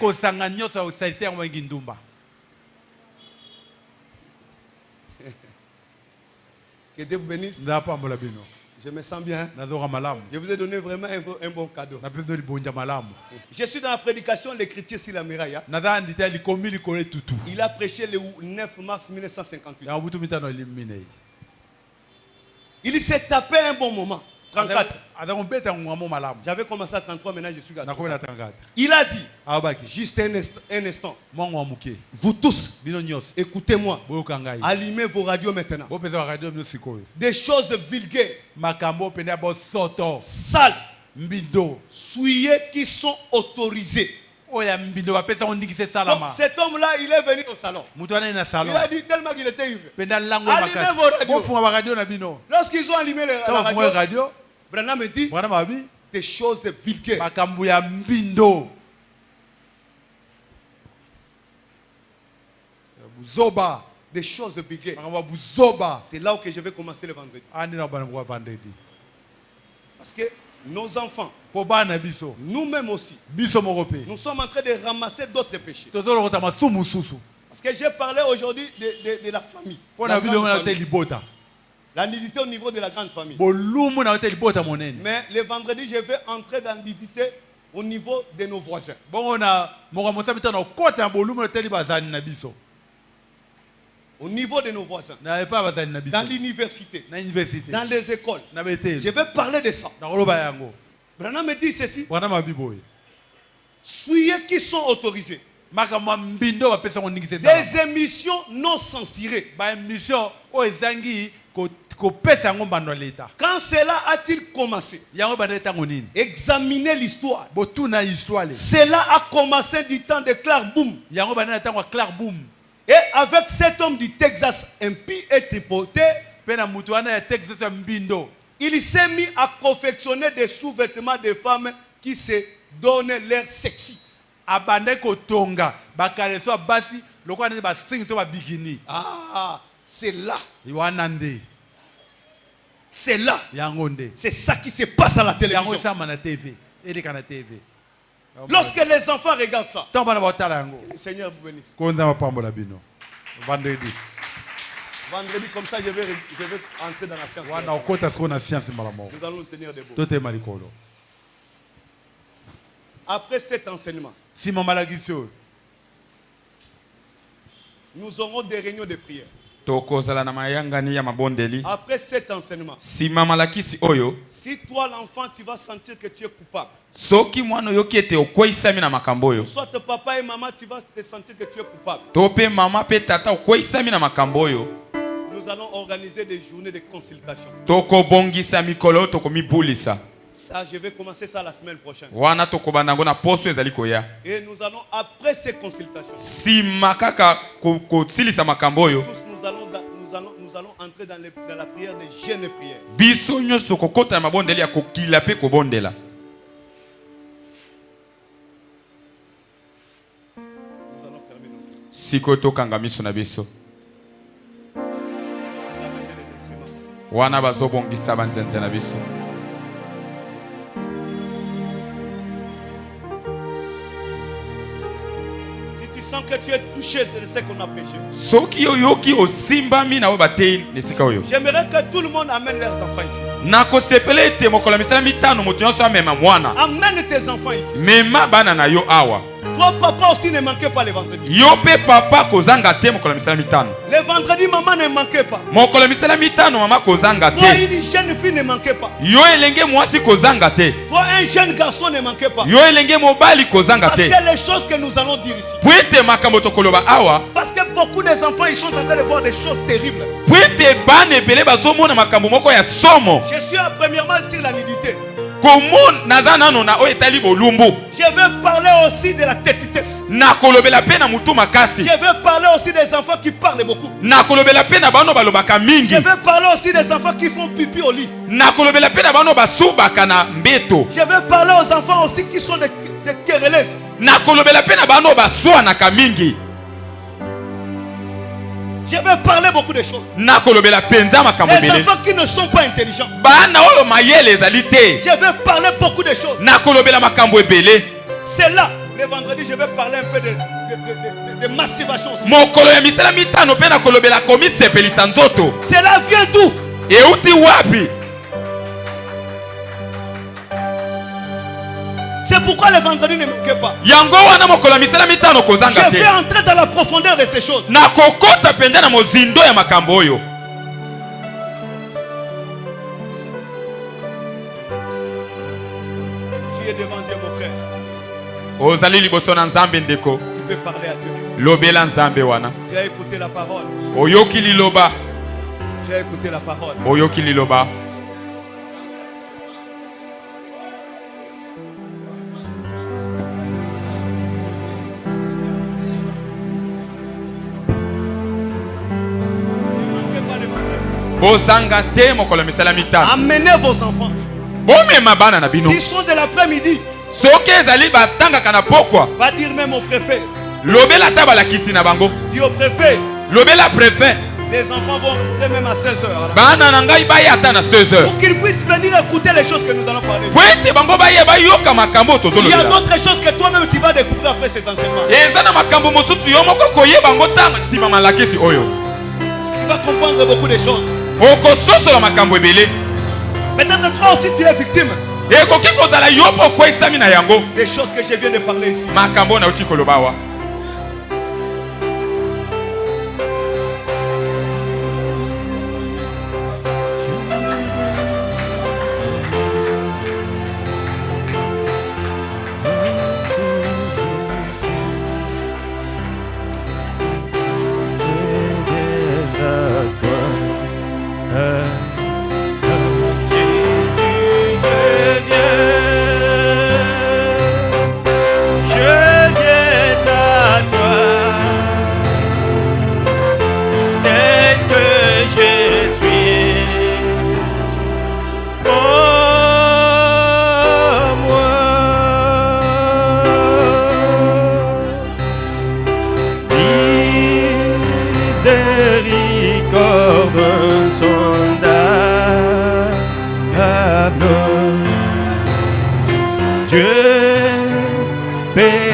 Que Dieu vous bénisse. Je me sens bien. Je vous ai donné vraiment un bon cadeau. Je suis dans la prédication l'écriture sur la muraille. Il a prêché le 9 mars 1958. Il s'est tapé un bon moment. 34. J'avais commencé à 33, maintenant je suis à 34. Il a dit, juste un instant, vous tous, écoutez-moi, allumez vos radios maintenant. Des choses vulgaires, sales, souillées qui sont autorisées. Donc cet homme-là, il est venu au salon. Il a dit tellement qu'il était ivre. Allumez vos radios. Lorsqu'ils ont allumé la radio, Branham me dit des choses vulgaires. Des choses vulgaires. C'est là où que je vais commencer le vendredi. Parce que nos enfants, nous-mêmes aussi, nous sommes en train de ramasser d'autres péchés. Parce que j'ai parlé aujourd'hui de la famille. La nudité au niveau de la grande famille. Mais le vendredi, je vais entrer dans la nudité au niveau de nos voisins. Au niveau de nos voisins. Dans l'université. Dans les écoles. Je vais parler de ça. Branham me dit ceci. Soyez qui sont autorisés. Des émissions non censurées. Quand cela a-t-il commencé? Examinez l'histoire. Cela a commencé du temps de Clark Boom. Et avec cet homme du Texas, impie et tripoté, il s'est mis à confectionner des sous-vêtements de femmes qui se donnent l'air sexy. Ah, c'est là. C'est là. C'est ça qui se passe à la télévision. Lorsque les enfants regardent ça, que le Seigneur vous bénisse. Vendredi. Vendredi, comme ça, je vais entrer dans la science. Nous allons tenir debout. Après cet enseignement, nous aurons des réunions de prière. Après cet enseignement, si toi l'enfant tu vas sentir que tu es coupable, soit papa et maman tu vas te sentir que tu es coupable, nous allons organiser des journées de consultation. Ça, je vais commencer ça la semaine prochaine. Et nous allons, après ces consultations, tous nous allons entrer dans la prière des jeûnes et prières. Nous allons fermer nos yeux. Tu sens que tu es touché de ce qu'on a péché. J'aimerais que tout le monde amène leurs enfants ici. Amène tes enfants ici. Toi papa aussi ne manquez pas les vendredis. Les vendredis maman ne manquez pas. Toi une jeune fille ne manquez pas. Toi un jeune garçon ne manquez pas. Parce que les choses que nous allons dire ici, parce que beaucoup des enfants ils sont en train de voir des choses terribles. Je suis premièrement sur la nudité. Je veux parler aussi de la têtitesse. Je veux parler aussi des enfants qui parlent beaucoup. Je veux parler aussi des enfants qui font pipi au lit. Je veux parler aux enfants aussi qui sont des querelleuses. Je veux parler beaucoup de choses. Les enfants qui ne sont pas intelligents. Je veux parler beaucoup de choses. C'est là, le vendredi, je vais parler un peu de masturbation aussi. Cela vient d'où? C'est pourquoi le vendredi ne manquez pas. Je vais entrer dans la profondeur de ces choses. Tu es devant Dieu, mon frère. Tu peux parler à Dieu. Tu as écouté la parole. Tu as écouté la parole. Amenez vos enfants. S'ils sont de l'après-midi, va dire même au préfet. Dis au préfet. Les enfants vont rentrer même à 16h. Pour qu'ils puissent venir écouter les choses que nous allons parler. Il y a d'autres choses que toi-même tu vas découvrir après ces enseignements. Tu vas comprendre beaucoup de choses. Peut-être toi aussi tu es victime des choses que je viens de parler ici. Béni